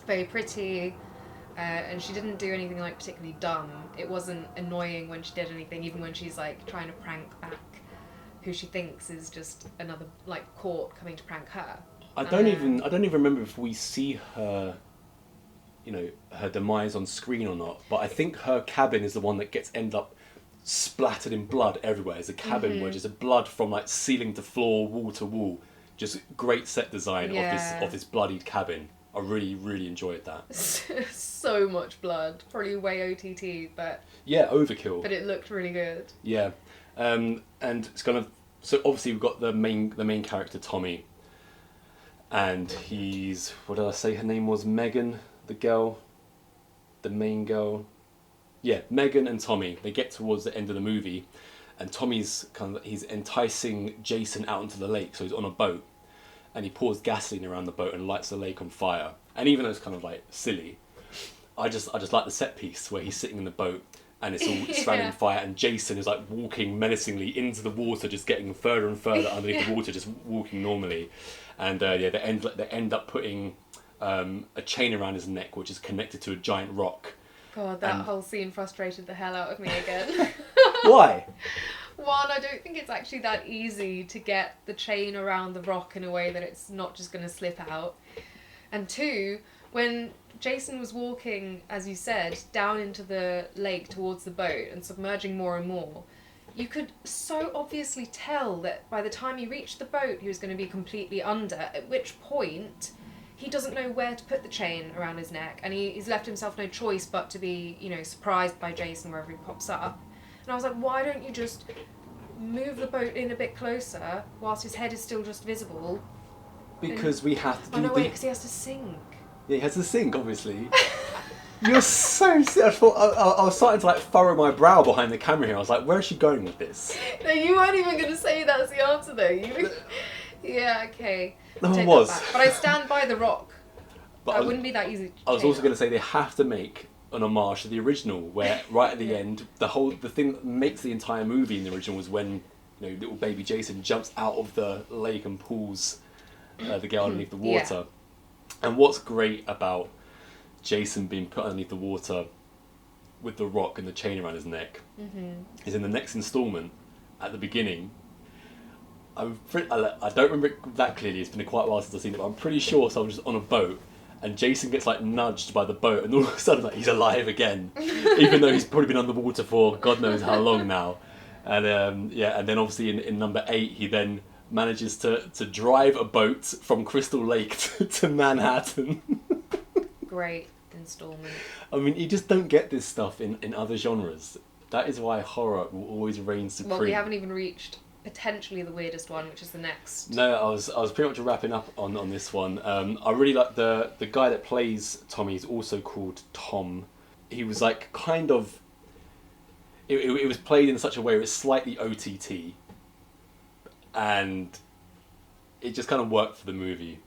Very pretty, and she didn't do anything like particularly dumb. It wasn't annoying when she did anything, even when she's like trying to prank back who she thinks is just another like Court coming to prank her. I don't even remember if we see her, her demise on screen or not. But I think her cabin is the one that end up splattered in blood everywhere. It's a cabin where just blood from like ceiling to floor, wall to wall. Just great set design of this bloodied cabin. I really, really enjoyed that. So much blood, probably way OTT, but Yeah, overkill. but it looked really good. Yeah, and it's kind of, so obviously we've got the main character Tommy, and he's, what did I say her name was? Megan, the girl, the main girl. Yeah, Megan and Tommy. They get towards the end of the movie, and Tommy's he's enticing Jason out into the lake. So he's on a boat, and he pours gasoline around the boat and lights the lake on fire. And even though it's kind of like silly, I just like the set piece where he's sitting in the boat and it's all surrounded in fire, and Jason is like walking menacingly into the water, just getting further and further underneath the water, just walking normally. And they end up putting a chain around his neck, which is connected to a giant rock. God, that And- whole scene frustrated the hell out of me again. Why? One, I don't think it's actually that easy to get the chain around the rock in a way that it's not just going to slip out. And two, when Jason was walking, as you said, down into the lake towards the boat and submerging more and more, you could so obviously tell that by the time he reached the boat, he was going to be completely under, at which point he doesn't know where to put the chain around his neck, and he's left himself no choice but to be, surprised by Jason wherever he pops up. And I was like, why don't you just move the boat in a bit closer whilst his head is still just visible? Because we have to do Oh no, wait, because he has to sink. Yeah, he has to sink, obviously. You're so sick. I thought I was starting to furrow my brow behind the camera here. I was like, where is she going with this? No, you weren't even going to say that's the answer though. Yeah, okay. No, Take it was. that back. But I stand by the rock. But That wouldn't be that easy to I was change also going to up. say they have to make an homage to the original, where right at the end, the thing that makes the entire movie in the original was when little baby Jason jumps out of the lake and pulls the girl underneath the water. Yeah. And what's great about Jason being put underneath the water with the rock and the chain around his neck is in the next installment at the beginning. I don't remember it that clearly. It's been quite a while since I've seen it, but I'm pretty sure someone's just on a boat and Jason gets nudged by the boat, and all of a sudden he's alive again, even though he's probably been underwater for God knows how long now. And and then obviously in number 8 he then manages to drive a boat from Crystal Lake to Manhattan. Great installment. I mean, you just don't get this stuff in other genres. That is why horror will always reign supreme. Well, we haven't even reached potentially the weirdest one, which is the next. No, I was pretty much wrapping up on this one. I really like the guy that plays Tommy is also called Tom. He was kind of. It was played in such a way where it's slightly OTT, and it just kind of worked for the movie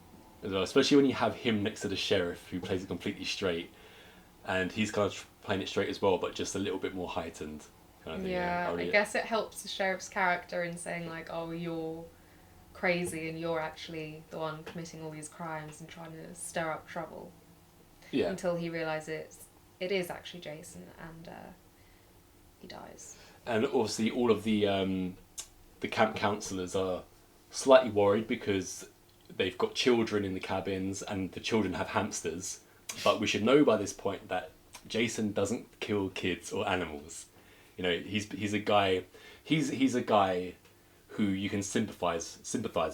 as well. Especially when you have him next to the sheriff who plays it completely straight, and he's kind of playing it straight as well, but just a little bit more heightened. Kind of thing. Yeah, I guess it helps the sheriff's character in saying oh, you're crazy and you're actually the one committing all these crimes and trying to stir up trouble. Yeah. Until he realises it is actually Jason, and he dies. And obviously all of the camp counsellors are slightly worried because they've got children in the cabins and the children have hamsters. But we should know by this point that Jason doesn't kill kids or animals. He's a guy. He's a guy who you can sympathise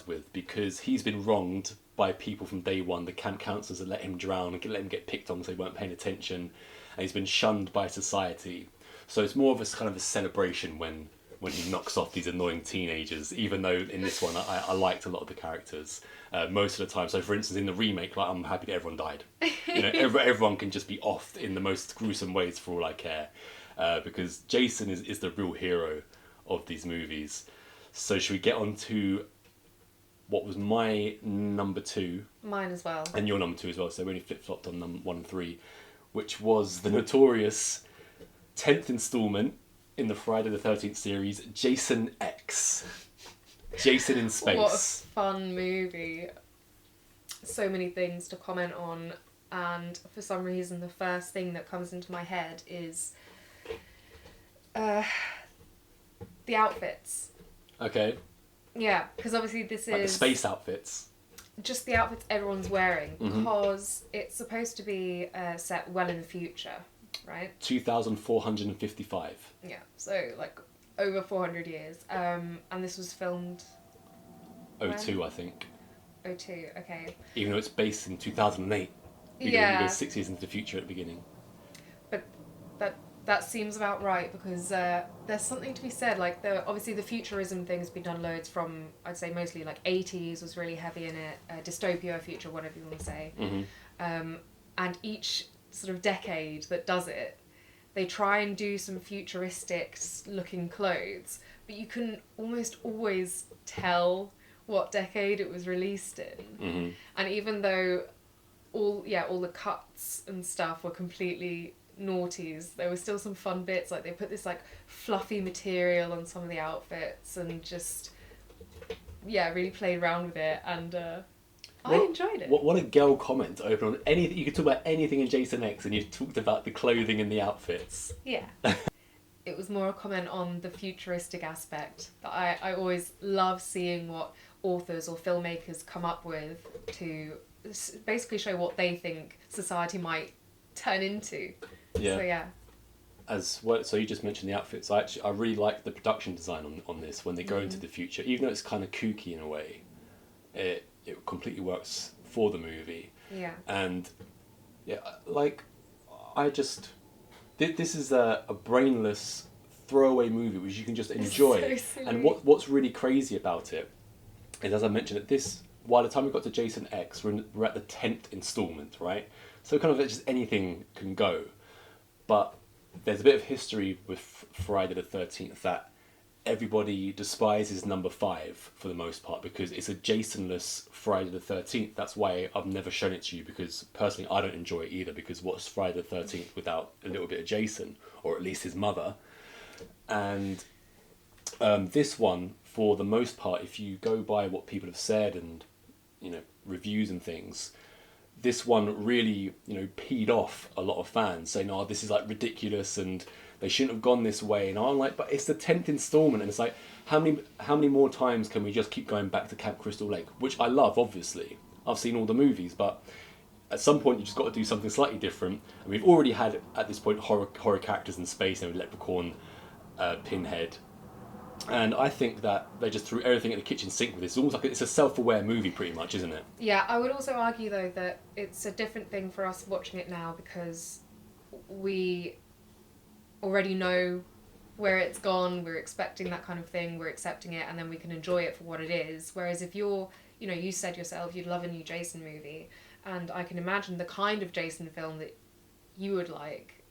with because he's been wronged by people from day one. The camp counsellors that let him drown and let him get picked on because they weren't paying attention, and he's been shunned by society. So it's more of a kind of a celebration when he knocks off these annoying teenagers. Even though in this one I liked a lot of the characters most of the time. So for instance, in the remake, I'm happy that everyone died. Everyone can just be offed in the most gruesome ways for all I care. Because Jason is the real hero of these movies. So should we get on to what was my number 2? Mine as well. And your number 2 as well. So we only flip-flopped on number 1 and 3, which was the notorious 10th installment in the Friday the 13th series, Jason X. Jason in Space. What a fun movie. So many things to comment on, and for some reason the first thing that comes into my head is the outfits. Okay. Yeah, because obviously this The is space outfits. just the outfits everyone's wearing, Mhm. because it's supposed to be set well in the future, right? 2,455. Yeah, so over 400 years. And this was filmed 02, I think. 02, okay. Even though it's based in 2008. We go 6 years into the future at the beginning. But that seems about right, because there's something to be said. Obviously the futurism thing's been done loads from, I'd say mostly 80s was really heavy in it, dystopia future, whatever you want to say. Mm-hmm. And each sort of decade that does it, they try and do some futuristic looking clothes, but you can almost always tell what decade it was released in. Mm-hmm. And even though all the cuts and stuff were completely noughties, there were still some fun bits. They put this fluffy material on some of the outfits and just really played around with it. And I enjoyed it. What a girl comment to open on anything. You could talk about anything in Jason X, and you talked about the clothing and the outfits. Yeah. It was more a comment on the futuristic aspect that I always love seeing what authors or filmmakers come up with to basically show what they think society might turn into. Yeah. So yeah. As well, so you just mentioned the outfits. I really like the production design on this when they go into the future. Even though it's kind of kooky in a way, it completely works for the movie. Yeah. And yeah, like this is a brainless throwaway movie which you can just enjoy. So And what's really crazy about it is, as I mentioned, by the time we got to Jason X, we're at the 10th installment, right? So kind of just anything can go. But there's a bit of history with Friday the 13th that everybody despises number 5 for the most part because it's a Jason-less Friday the 13th. That's why I've never shown it to you, because personally I don't enjoy it either, because what's Friday the 13th without a little bit of Jason, or at least his mother? And this one, for the most part, if you go by what people have said and, you know, reviews and things, this one really, you know, peed off a lot of fans, saying, "Oh, this is like ridiculous and they shouldn't have gone this way." And I'm like, but it's the 10th installment, and it's like, how many more times can we just keep going back to Camp Crystal Lake, which I love, obviously. I've seen all the movies, but at some point you just got to do something slightly different. And we've already had at this point horror characters in space, you know, Leprechaun, Pinhead. And I think that they just threw everything at the kitchen sink with this. It's almost like it's a self-aware movie, pretty much, isn't it? Yeah, I would also argue, though, that it's a different thing for us watching it now because we already know where it's gone, we're expecting that kind of thing, we're accepting it, and then we can enjoy it for what it is. Whereas if you're, you know, you said yourself you'd love a new Jason movie, and I can imagine the kind of Jason film that you would like,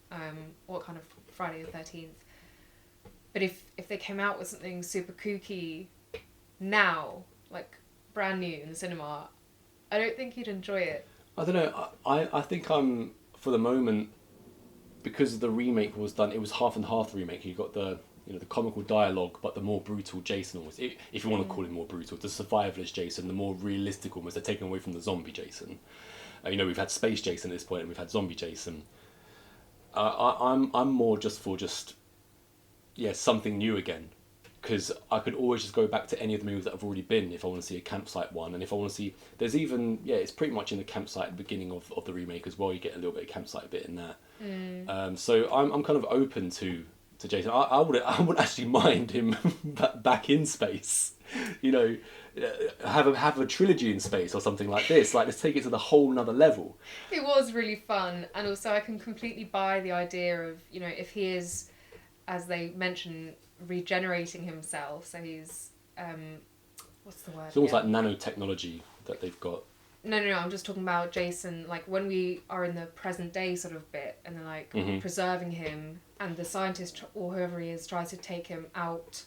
what kind of Friday the 13th. But if they came out with something super kooky now, like brand new in the cinema, I don't think you'd enjoy it. I don't know. I think I'm, for the moment, because the remake was done, it was half and half remake. You got the comical dialogue, but the more brutal Jason almost, if you want to call it more brutal, the survivalist Jason, the more realistic almost. They're taken away from the zombie Jason. We've had space Jason at this point, and we've had zombie Jason. I'm more just for something new again, because I could always just go back to any of the movies that I've already been if I want to see a campsite one, and if I want to see, there's even it's pretty much in the campsite at the beginning of the remake as well. You get a little bit of campsite bit in that. So I'm kind of open to Jason. I wouldn't actually mind him back in space. Have a trilogy in space or something like this. Like, let's take it to the whole nother level. It was really fun, and also I can completely buy the idea of, if he is, as they mention, regenerating himself. So he's what's the word? It's almost like nanotechnology that they've got. No, I'm just talking about Jason, like when we are in the present day sort of bit, and they're like preserving him, and the scientist or whoever he is tries to take him out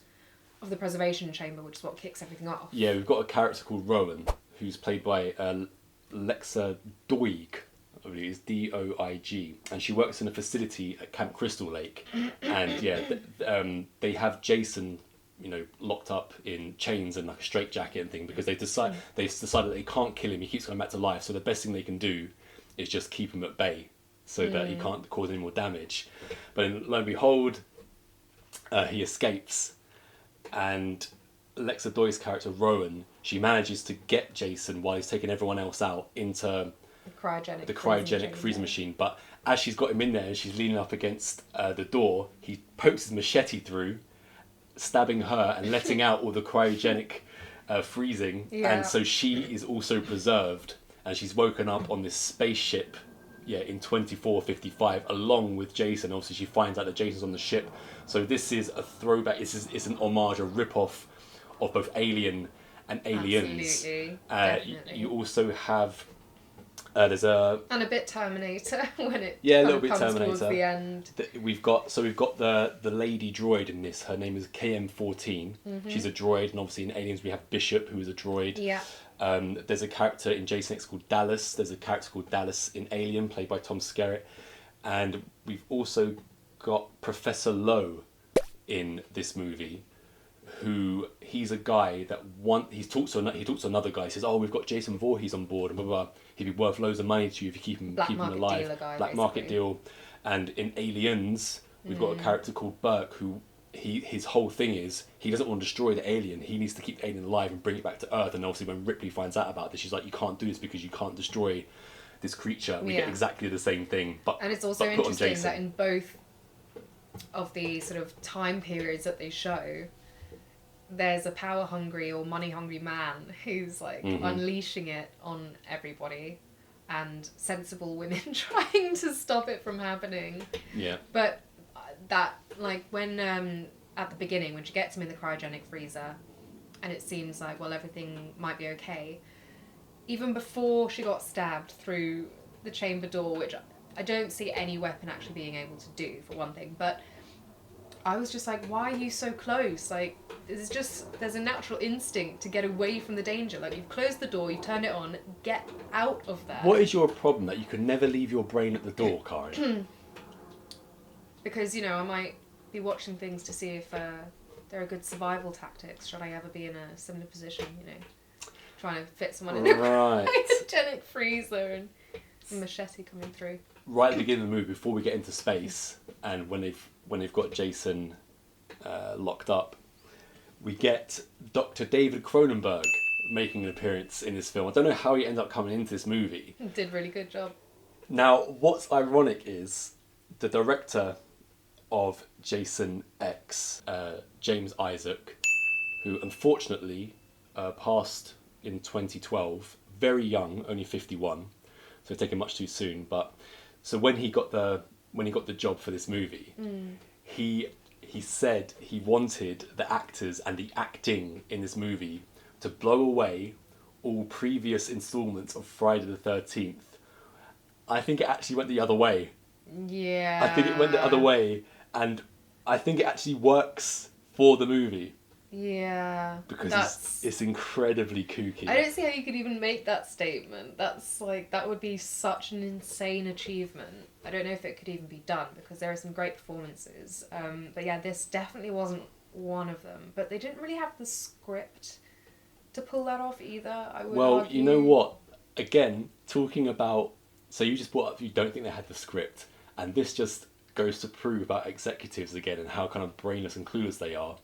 of the preservation chamber, which is what kicks everything off. Yeah, we've got a character called Rowan, who's played by Lexa Doig. I believe it's Doig, and she works in a facility at Camp Crystal Lake, and they have Jason, locked up in chains and like a straitjacket and thing, because they've decided that they can't kill him. He keeps going back to life, so the best thing they can do is just keep him at bay so that he can't cause any more damage. But lo and behold, he escapes, and Lexa Doig's character Rowan, she manages to get Jason while he's taking everyone else out into the cryogenic freezing machine. But as she's got him in there and she's leaning up against the door, he pokes his machete through, stabbing her and letting out all the cryogenic freezing. Yeah. And so she is also preserved, and she's woken up on this spaceship in 2455 along with Jason. Obviously she finds out that Jason's on the ship, so this is a throwback. It's an homage, a rip-off of both Alien and Aliens. Absolutely. You also have and a bit Terminator when it a little bit comes Terminator towards the end. We've got the lady droid in this. Her name is KM14. She's a droid, and obviously in Aliens we have Bishop, who is a droid. Yeah. There's a character in Jason X called Dallas. There's a character called Dallas in Alien, played by Tom Skerritt, and we've also got Professor Lowe in this movie, who he's a guy that he talks to another guy. He says, "Oh, we've got Jason Voorhees on board, and blah, blah, blah. He'd be worth loads of money to you if you keep him alive." Dealer guy, Black market deal. And in Aliens, we've got a character called Burke who his whole thing is he doesn't want to destroy the alien. He needs to keep the alien alive and bring it back to Earth. And obviously, when Ripley finds out about this, she's like, "You can't do this because you can't destroy this creature." And we get exactly the same thing, and it's also interesting that in both of the sort of time periods that they show, there's a power hungry or money hungry man who's like unleashing it on everybody, and sensible women trying to stop it from happening. Yeah. But that, like, when at the beginning when she gets him in the cryogenic freezer, and it seems like, well, everything might be okay, even before she got stabbed through the chamber door, which I don't see any weapon actually being able to do, for one thing, but I was just like, why are you so close? Like, there's a natural instinct to get away from the danger. Like, you've closed the door, you've turned it on, get out of there. What is your problem that you can never leave your brain at the door, Karen? Because, you know, I might be watching things to see if there are good survival tactics should I ever be in a similar position, you know, trying to fit someone in a cryogenic freezer and a machete coming through. Right at the beginning of the movie, before we get into space, and when they've got Jason locked up, we get Dr. David Cronenberg making an appearance in this film. I don't know how he ended up coming into this movie. He did a really good job. Now, what's ironic is the director of Jason X, James Isaac, who unfortunately passed in 2012, very young, only 51, so taken much too soon. But so when he got the job for this movie, he said he wanted the actors and the acting in this movie to blow away all previous installments of Friday the 13th. I think it actually went the other way. Yeah. I think it went the other way, and I think it actually works for the movie. Yeah. Because it's incredibly kooky. I don't see how you could even make that statement. That's like, that would be such an insane achievement. I don't know if it could even be done, because there are some great performances. But yeah, this definitely wasn't one of them. But they didn't really have the script to pull that off either, I would argue. You know what? Again, talking about... So you just brought up you don't think they had the script. And this just goes to prove about executives again and how kind of brainless and clueless they are.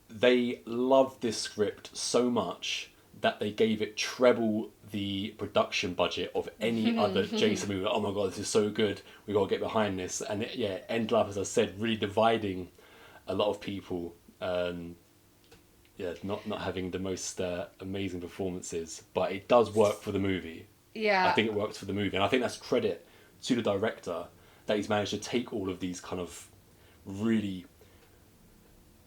They loved this script so much that they gave it treble the production budget of any other Jason movie. Oh my god, this is so good. We got to get behind this. And it ended up, as I said, really dividing a lot of people. Not having the most amazing performances, but it does work for the movie. Yeah. I think it works for the movie, and I think that's credit to the director that he's managed to take all of these kind of really,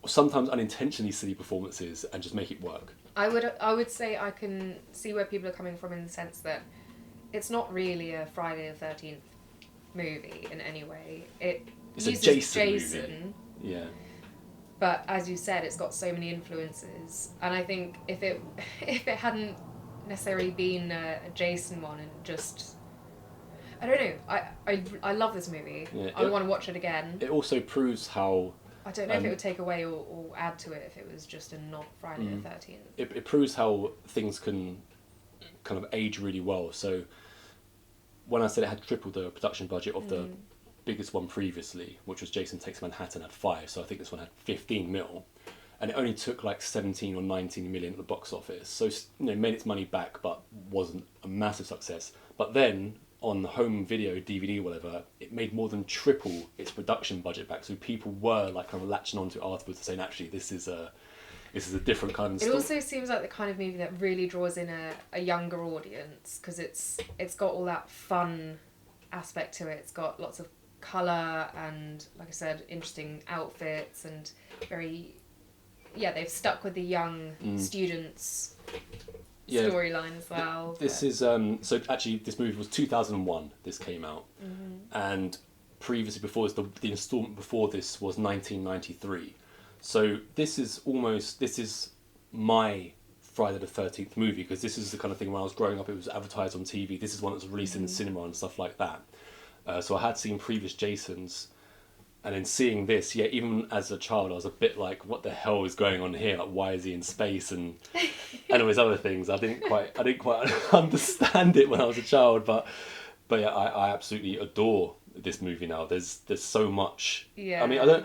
sometimes unintentionally silly performances and just make it work. I would say I can see where people are coming from, in the sense that it's not really a Friday the 13th movie in any way. It's uses a Jason movie. Yeah. But as you said, it's got so many influences, and I think if it hadn't necessarily been a Jason one, and just, I don't know, I love this movie. Yeah, I want to watch it again. It also proves how... I don't know if it would take away or add to it if it was just a not Friday the 13th. It proves how things can kind of age really well. So when I said it had tripled the production budget of the biggest one previously, which was Jason Takes Manhattan, had 5, so I think this one had 15 mil, and it only took like 17 or 19 million at the box office, so made its money back, but wasn't a massive success. But then on the home video, DVD, whatever, it made more than triple its production budget back, so people were like kind of latching onto it afterwards and saying, actually, this is a different kind of story. It also seems like the kind of movie that really draws in a younger audience, because it's got all that fun aspect to it. It's got lots of colour and, like I said, interesting outfits, and they've stuck with the young students storyline as well. This is so actually this movie was 2001. This came out, and previously before this, the installment before this was 1993. So this is my Friday the 13th movie, because this is the kind of thing when I was growing up, it was advertised on TV. This is one that was released in the cinema and stuff like that. So I had seen previous Jasons, And then seeing this, yeah, even as a child, I was a bit like, "What the hell is going on here? Like, why is he in space?" And all these other things. I didn't quite understand it when I was a child, but yeah, I absolutely adore this movie now. There's so much. Yeah. I mean,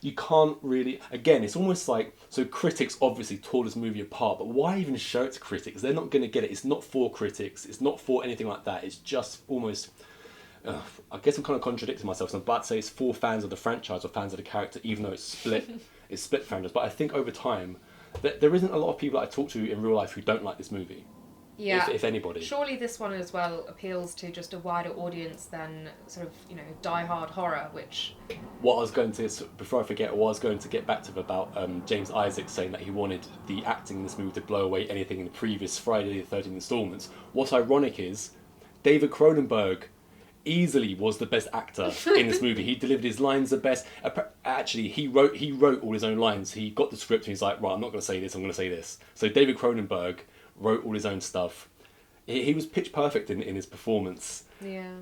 you can't really. Again, it's almost like, so critics obviously tore this movie apart, but why even show it to critics? They're not going to get it. It's not for critics. It's not for anything like that. It's just almost. I guess I'm kind of contradicting myself. So I'm about to say it's for fans of the franchise or fans of the character, even though it's split. It's split franchise. But I think over time, there isn't a lot of people that I talk to in real life who don't like this movie. Yeah. If anybody. Surely this one as well appeals to just a wider audience than sort of, die-hard horror, which... What I was going to, before I forget, what I was going to get back to about James Isaac saying that he wanted the acting in this movie to blow away anything in the previous Friday the 13th installments. What's ironic is David Cronenberg easily was the best actor in this movie. He delivered his lines the best. Actually, he wrote all his own lines. He got the script and he's like, right, I'm not going to say this, I'm going to say this. So David Cronenberg wrote all his own stuff. He was pitch perfect in his performance. Yeah,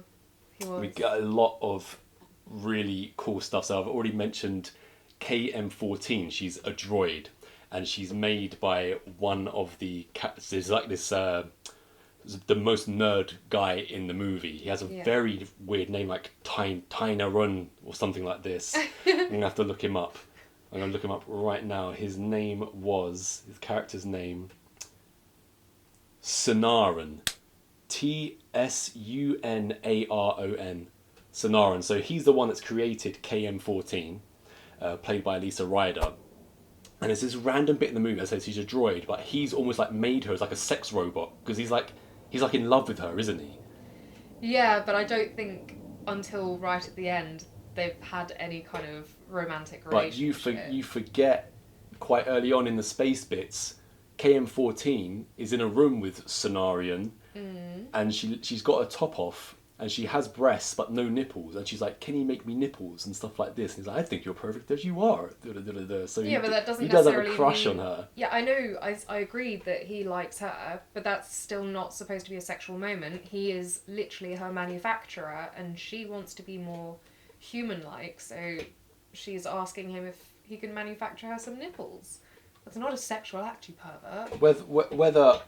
he was. We got a lot of really cool stuff. So I've already mentioned KM14. She's a droid, and she's made by one of the... There's like this... the most nerd guy in the movie. He has a very weird name, like Tyna Run or something like this. I'm gonna have to look him up. I'm gonna look him up right now. His character's name, Sunaran. Tsunaron. Sunaran. So he's the one that's created KM14, played by Lisa Ryder. And there's this random bit in the movie that says she's a droid, but he's almost like made her as like a sex robot, because he's like in love with her, isn't he? Yeah, but I don't think until right at the end they've had any kind of romantic relationship. But you forget quite early on in the space bits, KM14 is in a room with Cenarion, and she's got her top off, and she has breasts but no nipples, and she's like, "Can you make me nipples?" and stuff like this. And he's like, "I think you're perfect as you are." So yeah, but that doesn't he does have necessarily a crush mean... on her. Yeah, I know. I agreed that he likes her, but that's still not supposed to be a sexual moment. He is literally her manufacturer, and she wants to be more human-like. So she's asking him if he can manufacture her some nipples. That's not a sexual act, you pervert.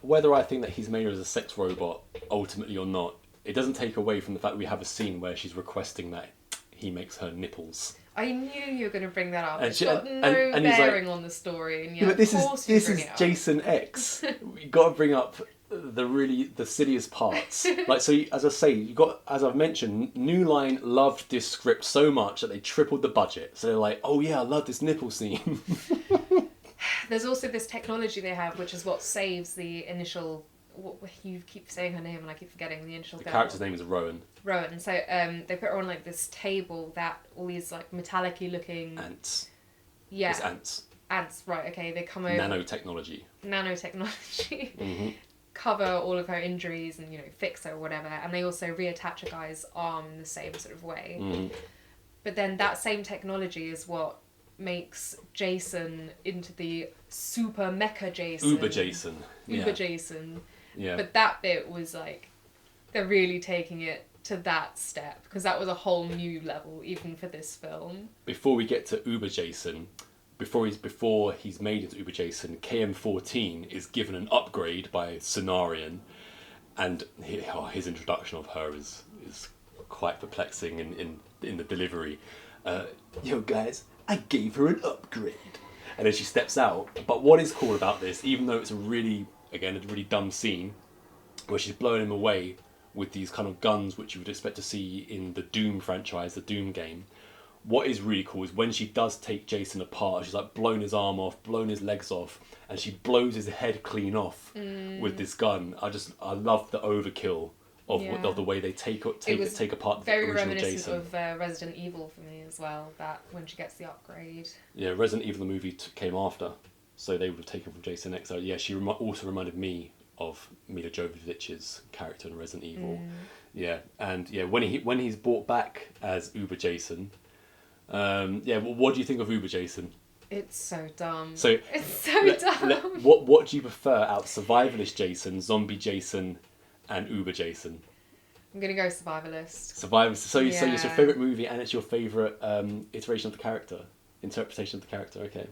Whether I think that he's made her as a sex robot ultimately or not, it doesn't take away from the fact that we have a scene where she's requesting that he makes her nipples. I knew you were going to bring that up. And It's got no bearing on the story, and but this is Jason X. You got to bring up the silliest parts. Like, so as I say, you got, as I've mentioned, New Line loved this script so much that they tripled the budget. So they're like, "Oh yeah, I love this nipple scene." There's also this technology they have, which is what saves the initial... You keep saying her name and I keep forgetting the initial girl. The character's name is Rowan. Rowan. So they put her on like this table that all these like metallic-y looking... Ants. Yeah. It's ants. Ants, right, okay. They come over... Nanotechnology. Mm-hmm. Cover all of her injuries and, fix her or whatever. And they also reattach a guy's arm in the same sort of way. Mm-hmm. But then that same technology is what makes Jason into the super mecha Jason. Uber Jason. Uber Jason. Yeah. But that bit was like, they're really taking it to that step, because that was a whole new level even for this film. Before we get to Uber Jason, before he's made into Uber Jason, KM14 is given an upgrade by Cenarion, and his introduction of her is quite perplexing in the delivery. Yo guys, I gave her an upgrade. And then she steps out. But what is cool about this, even though it's a really dumb scene, where she's blowing him away with these kind of guns which you would expect to see in the Doom franchise, the Doom game, what is really cool is when she does take Jason apart, she's like blown his arm off, blown his legs off, and she blows his head clean off with this gun. I love the overkill of the way they take apart the original very reminiscent Jason. of Resident Evil for me as well, that when she gets the upgrade. Yeah, Resident Evil the movie came after, so they would have taken from Jason X. So yeah, she also reminded me of Mila Jovovich's character in Resident Evil. Yeah, and yeah, when he's brought back as Uber Jason, what do you think of Uber Jason? It's so dumb. Dumb. What do you prefer out of Survivalist Jason, Zombie Jason, and Uber Jason? I'm gonna go survivalist. Survivors. So it's your Yeah. favourite movie and it's your favourite iteration of the character, interpretation of the character. Okay.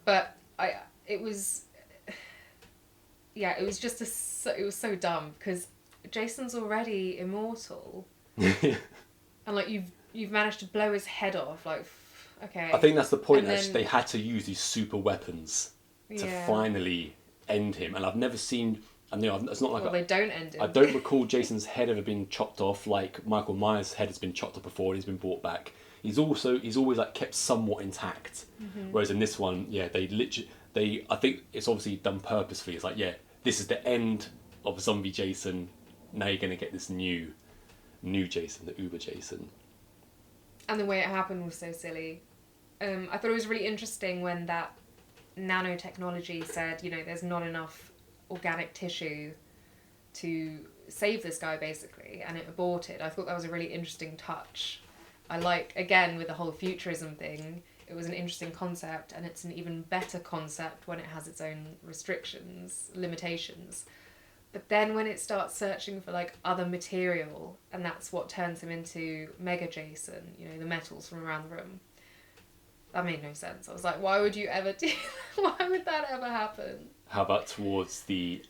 But it was, yeah, it was just it was so dumb because Jason's already immortal, and like you've managed to blow his head off. Like, okay. I think that's the point. And That then- they had to use these super weapons to finally end him. And I've never seen. And it's not like Well, they don't end him. I don't recall Jason's head ever being chopped off like Michael Myers' head has been chopped off before and he's been brought back. He's always like kept somewhat intact. Whereas in this one, yeah, I think it's obviously done purposefully. It's like, yeah, this is the end of zombie Jason. Now you're gonna get this new Jason, the Uber Jason. And the way it happened was so silly. I thought it was really interesting when that nanotechnology said, you know, there's not enough organic tissue to save this guy, basically, and it aborted. I thought that was a really interesting touch. I like, again, with the whole futurism thing, it was an interesting concept, and it's an even better concept when it has its own restrictions, limitations. But then when it starts searching for like other material, and that's what turns him into Mega Jason, you know, the metals from around the room, that made no sense. I was like, why would you ever do that? Why would that ever happen? How about towards the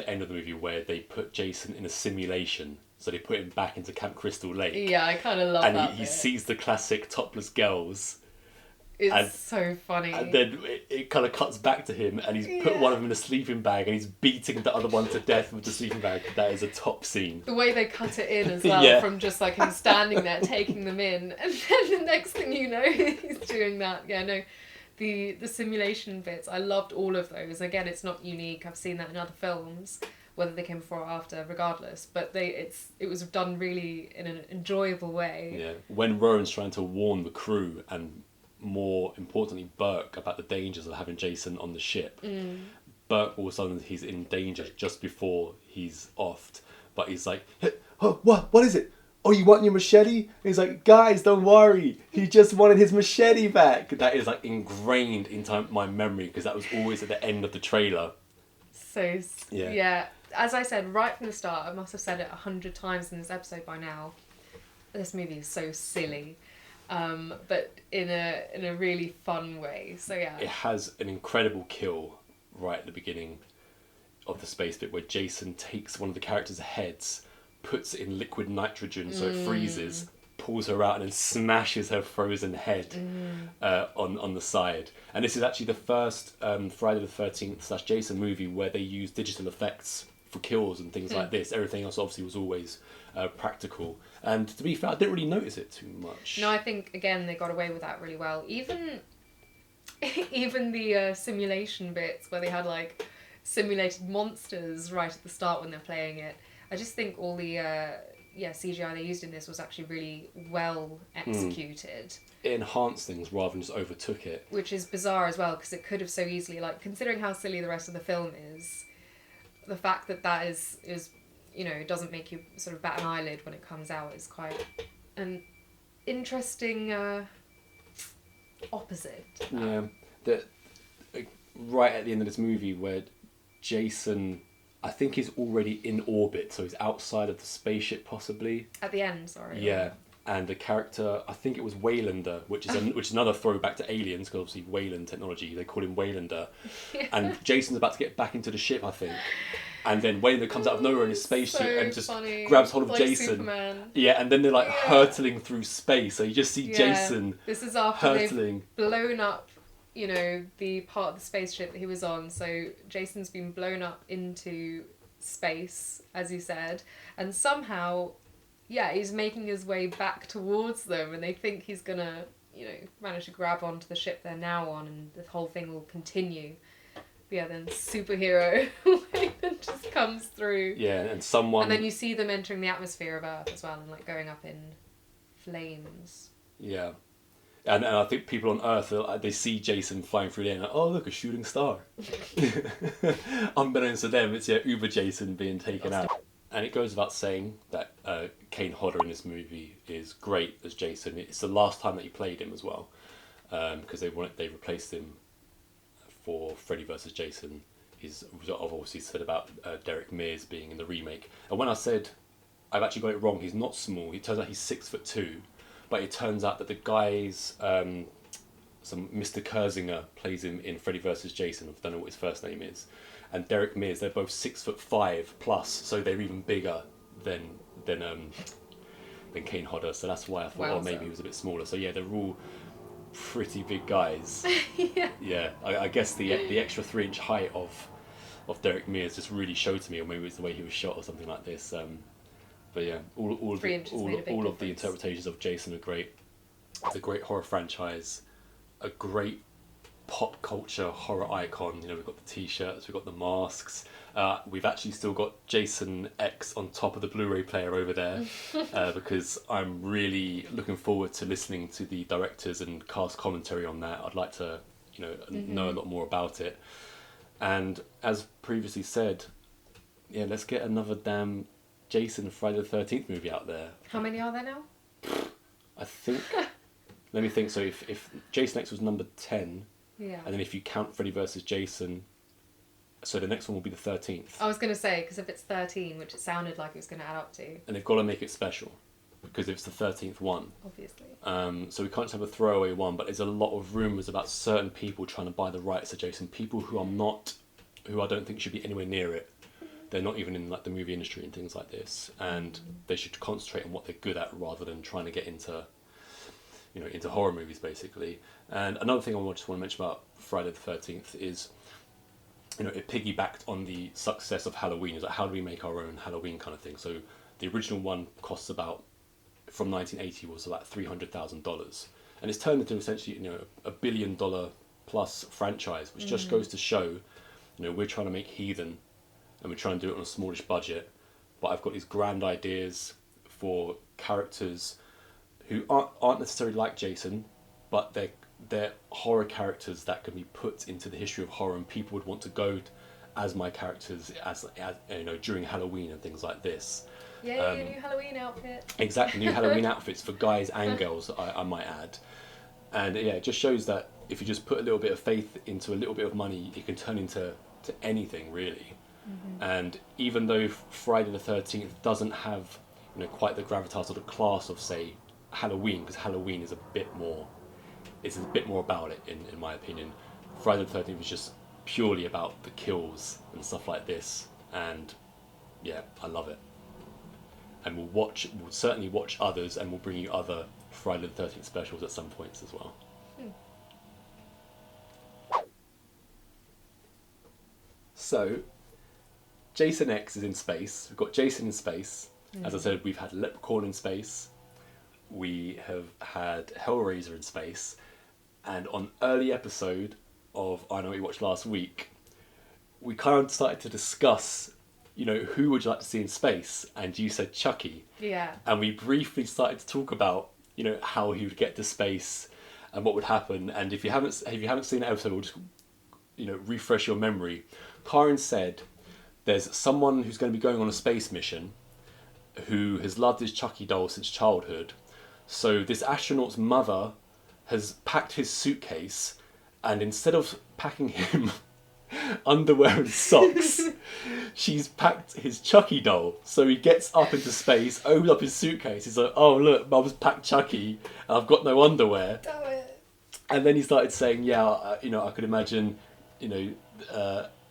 end of the movie where they put Jason in a simulation? So they put him back into Camp Crystal Lake. Yeah, I kind of love that. And he sees the classic topless girls. It's so funny. And then it kind of cuts back to him and he's put one of them in a sleeping bag and he's beating the other one to death with the sleeping bag. That is a top scene. The way they cut it in as well, from just like him standing there taking them in, and then the next thing you know, he's doing that. Yeah, no, the simulation bits, I loved all of those. Again, it's not unique. I've seen that in other films, whether they came before or after, regardless. But it was done really in an enjoyable way. Yeah, when Rowan's trying to warn the crew and more importantly Burke about the dangers of having Jason on the ship. Burke all of a sudden he's in danger just before he's offed, but he's like, hey, oh, what is it? Oh, you want your machete? And he's like, guys, don't worry, he just wanted his machete back. That is like ingrained into my memory because that was always at the end of the trailer. So yeah, as I said right from the start, I must have said it 100 times in this episode by now, this movie is so silly. But in a really fun way. So yeah. It has an incredible kill right at the beginning of the space bit where Jason takes one of the characters' heads, puts it in liquid nitrogen so it freezes, pulls her out and then smashes her frozen head on the side. And this is actually the first Friday the 13th / Jason movie where they use digital effects for kills and things like this. Everything else obviously was always practical. And to be fair, I didn't really notice it too much. No, I think, again, they got away with that really well. Even the simulation bits where they had, like, simulated monsters right at the start when they're playing it. I just think all the CGI they used in this was actually really well executed. It enhanced things rather than just overtook it. Which is bizarre as well, because it could have so easily, like, considering how silly the rest of the film is, the fact that is you know, doesn't make you sort of bat an eyelid when it comes out is quite an interesting opposite. Yeah, right at the end of this movie where Jason, I think he's already in orbit, so he's outside of the spaceship possibly. At the end, sorry. Yeah, and the character, I think it was Waylander, which is another throwback to Aliens, because obviously Wayland technology, they call him Waylander. Yeah. And Jason's about to get back into the ship, I think. And then Waylander comes out of nowhere in his spaceship and just grabs hold of like Jason. Superman. Yeah, and then they're like hurtling through space, so you just see Jason This is after hurtling. they've blown up, you know, the part of the spaceship that he was on. So Jason's been blown up into space, as you said, and somehow, he's making his way back towards them, and they think he's gonna, you know, manage to grab onto the ship they're now on, and the whole thing will continue. But yeah, then superhero just comes through. Yeah, and someone... And then you see them entering the atmosphere of Earth as well, and like going up in flames. Yeah. And I think people on Earth, they see Jason flying through the air and like, oh, look, a shooting star. Unbeknownst to them, it's Uber Jason being taken out. And it goes without saying that Kane Hodder in this movie is great as Jason. It's the last time that he played him as well, because they replaced him for Freddy vs. Jason I've obviously said about Derek Mears being in the remake. And when I said I've actually got it wrong, he's not small. It turns out he's 6'2", but it turns out that the guy's some Mr. Kurzinger plays him in Freddy vs. Jason. I don't know what his first name is. And Derek Mears, they're both 6'5" plus, so they're even bigger than Kane Hodder. So that's why I thought, oh, maybe he was a bit smaller. So yeah, they're all pretty big guys. Yeah. I guess the extra 3-inch height of Derek Mears just really showed to me, or maybe it's the way he was shot or something like this. But yeah, all of the interpretations of Jason are great. It's a great horror franchise, a great pop culture horror icon. You know, we've got the t-shirts, we've got the masks. We've actually still got Jason X on top of the Blu-ray player over there because I'm really looking forward to listening to the directors and cast commentary on that. I'd like to, know a lot more about it. And as previously said, yeah, let's get another damn Jason Friday the 13th movie out there. How many are there now? I think... Let me think. So if Jason X was number 10, yeah, and then if you count Freddy vs. Jason, so the next one will be the 13th. I was going to say, because if it's 13, which it sounded like it was going to add up to. And they've got to make it special, because it's the 13th one. Obviously. So we can't just have a throwaway one, but there's a lot of rumours about certain people trying to buy the rights to Jason, people who I don't think should be anywhere near it. They're not even in like the movie industry and things like this, and they should concentrate on what they're good at rather than trying to get into horror movies, basically. And another thing I just want to mention about Friday the 13th is, it piggybacked on the success of Halloween. It's like, how do we make our own Halloween kind of thing? So the original one costs from 1980 was about $300,000. And it's turned into essentially, $1 billion plus franchise, which just goes to show, we're trying to make Heathen, and we're trying to do it on a smallish budget. But I've got these grand ideas for characters who aren't necessarily like Jason, but they're horror characters that can be put into the history of horror, and people would want to go as my characters as during Halloween and things like this. Yeah, new Halloween outfit. Exactly, new Halloween outfits for guys and girls, I might add. And yeah, it just shows that if you just put a little bit of faith into a little bit of money, it can turn into anything, really. Mm-hmm. And even though Friday the 13th doesn't have quite the gravitas or the class of, say, Halloween, because Halloween is a bit more about it in my opinion. Friday the 13th is just purely about the kills and stuff like this, and yeah, I love it. And we'll certainly watch others, and we'll bring you other Friday the 13th specials at some points as well. So Jason X is in space. We've got Jason in space. As I said, we've had Leprechaun in space. We have had Hellraiser in space, and on early episode of I Know What You Watched Last Week, we kind of started to discuss, who would you like to see in space, and you said Chucky. Yeah. And we briefly started to talk about, how he would get to space and what would happen. And if you haven't seen that episode, we'll just, refresh your memory. Karen said there's someone who's going to be going on a space mission who has loved his Chucky doll since childhood. So this astronaut's mother has packed his suitcase, and instead of packing him underwear and socks, she's packed his Chucky doll. So he gets up into space, opens up his suitcase, he's like, oh look, Mum's packed Chucky, and I've got no underwear. Damn it. And then he started saying, yeah, I could imagine,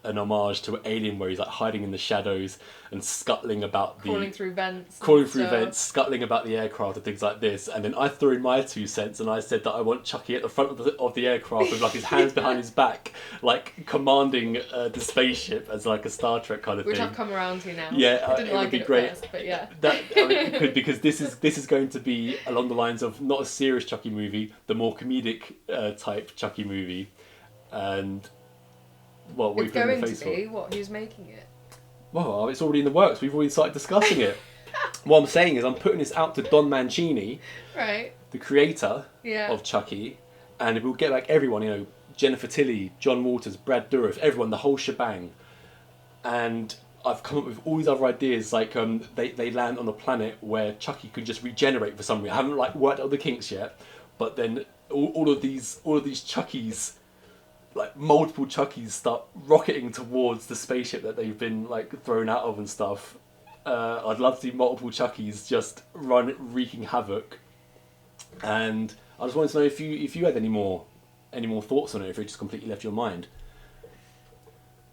an homage to Alien, where he's like hiding in the shadows and scuttling about crawling through vents, scuttling about the aircraft and things like this. And then I threw in my 2 cents and I said that I want Chucky at the front of the aircraft with like his hands behind his back, like commanding the spaceship as like a Star Trek kind of thing. Which I've come around to now. Yeah, I didn't like it great. At first, but yeah. Because this is going to be along the lines of not a serious Chucky movie, the more comedic type Chucky movie, and. Well, it's going to be what? Who's making it? Well, it's already in the works. We've already started discussing it. What I'm saying is, I'm putting this out to Don Mancini, right? The creator of Chucky, and we'll get like everyone, Jennifer Tilly, John Waters, Brad Dourif, everyone, the whole shebang. And I've come up with all these other ideas, like they land on a planet where Chucky could just regenerate for some reason. I haven't like worked out the kinks yet, but then all of these Chuckies like multiple Chuckies start rocketing towards the spaceship that they've been like thrown out of and stuff. I'd love to see multiple Chuckies just run wreaking havoc. And I just wanted to know if you had any more thoughts on it, if it just completely left your mind.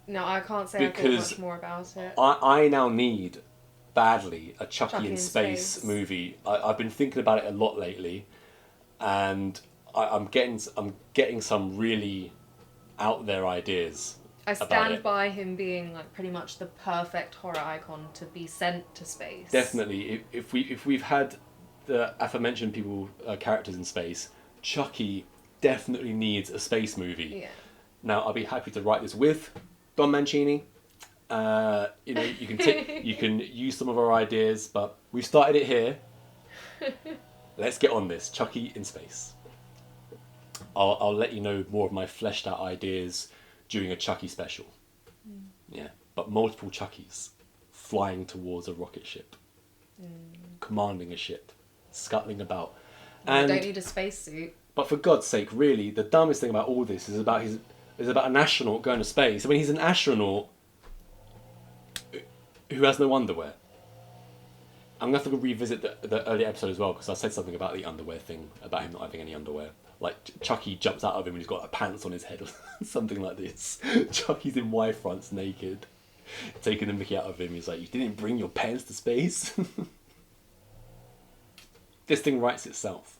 No, I can't say I thought much more about it. I now need badly a Chucky in space space movie. I've been thinking about it a lot lately, and I'm getting some really out there ideas. I stand by him being like pretty much the perfect horror icon to be sent to space. Definitely, if we've had the aforementioned characters in space, Chucky definitely needs a space movie. Yeah. Now I'll be happy to write this with Don Mancini. You know, you can use some of our ideas, but we've started it here. Let's get on this. Chucky in space. I'll let you know more of my fleshed out ideas during a Chucky special. Yeah, but multiple Chuckies flying towards a rocket ship, commanding a ship, scuttling about. And you don't need a spacesuit. But for God's sake, really, the dumbest thing about all this is about an astronaut going to space. I mean, he's an astronaut who has no underwear. I'm going to have to revisit the early episode as well, because I said something about the underwear thing, about him not having any underwear. Like, Chucky jumps out of him and he's got like, pants on his head or something like this. Chucky's in Y-fronts naked, taking the mickey out of him. He's like, you didn't bring your pants to space? This thing writes itself.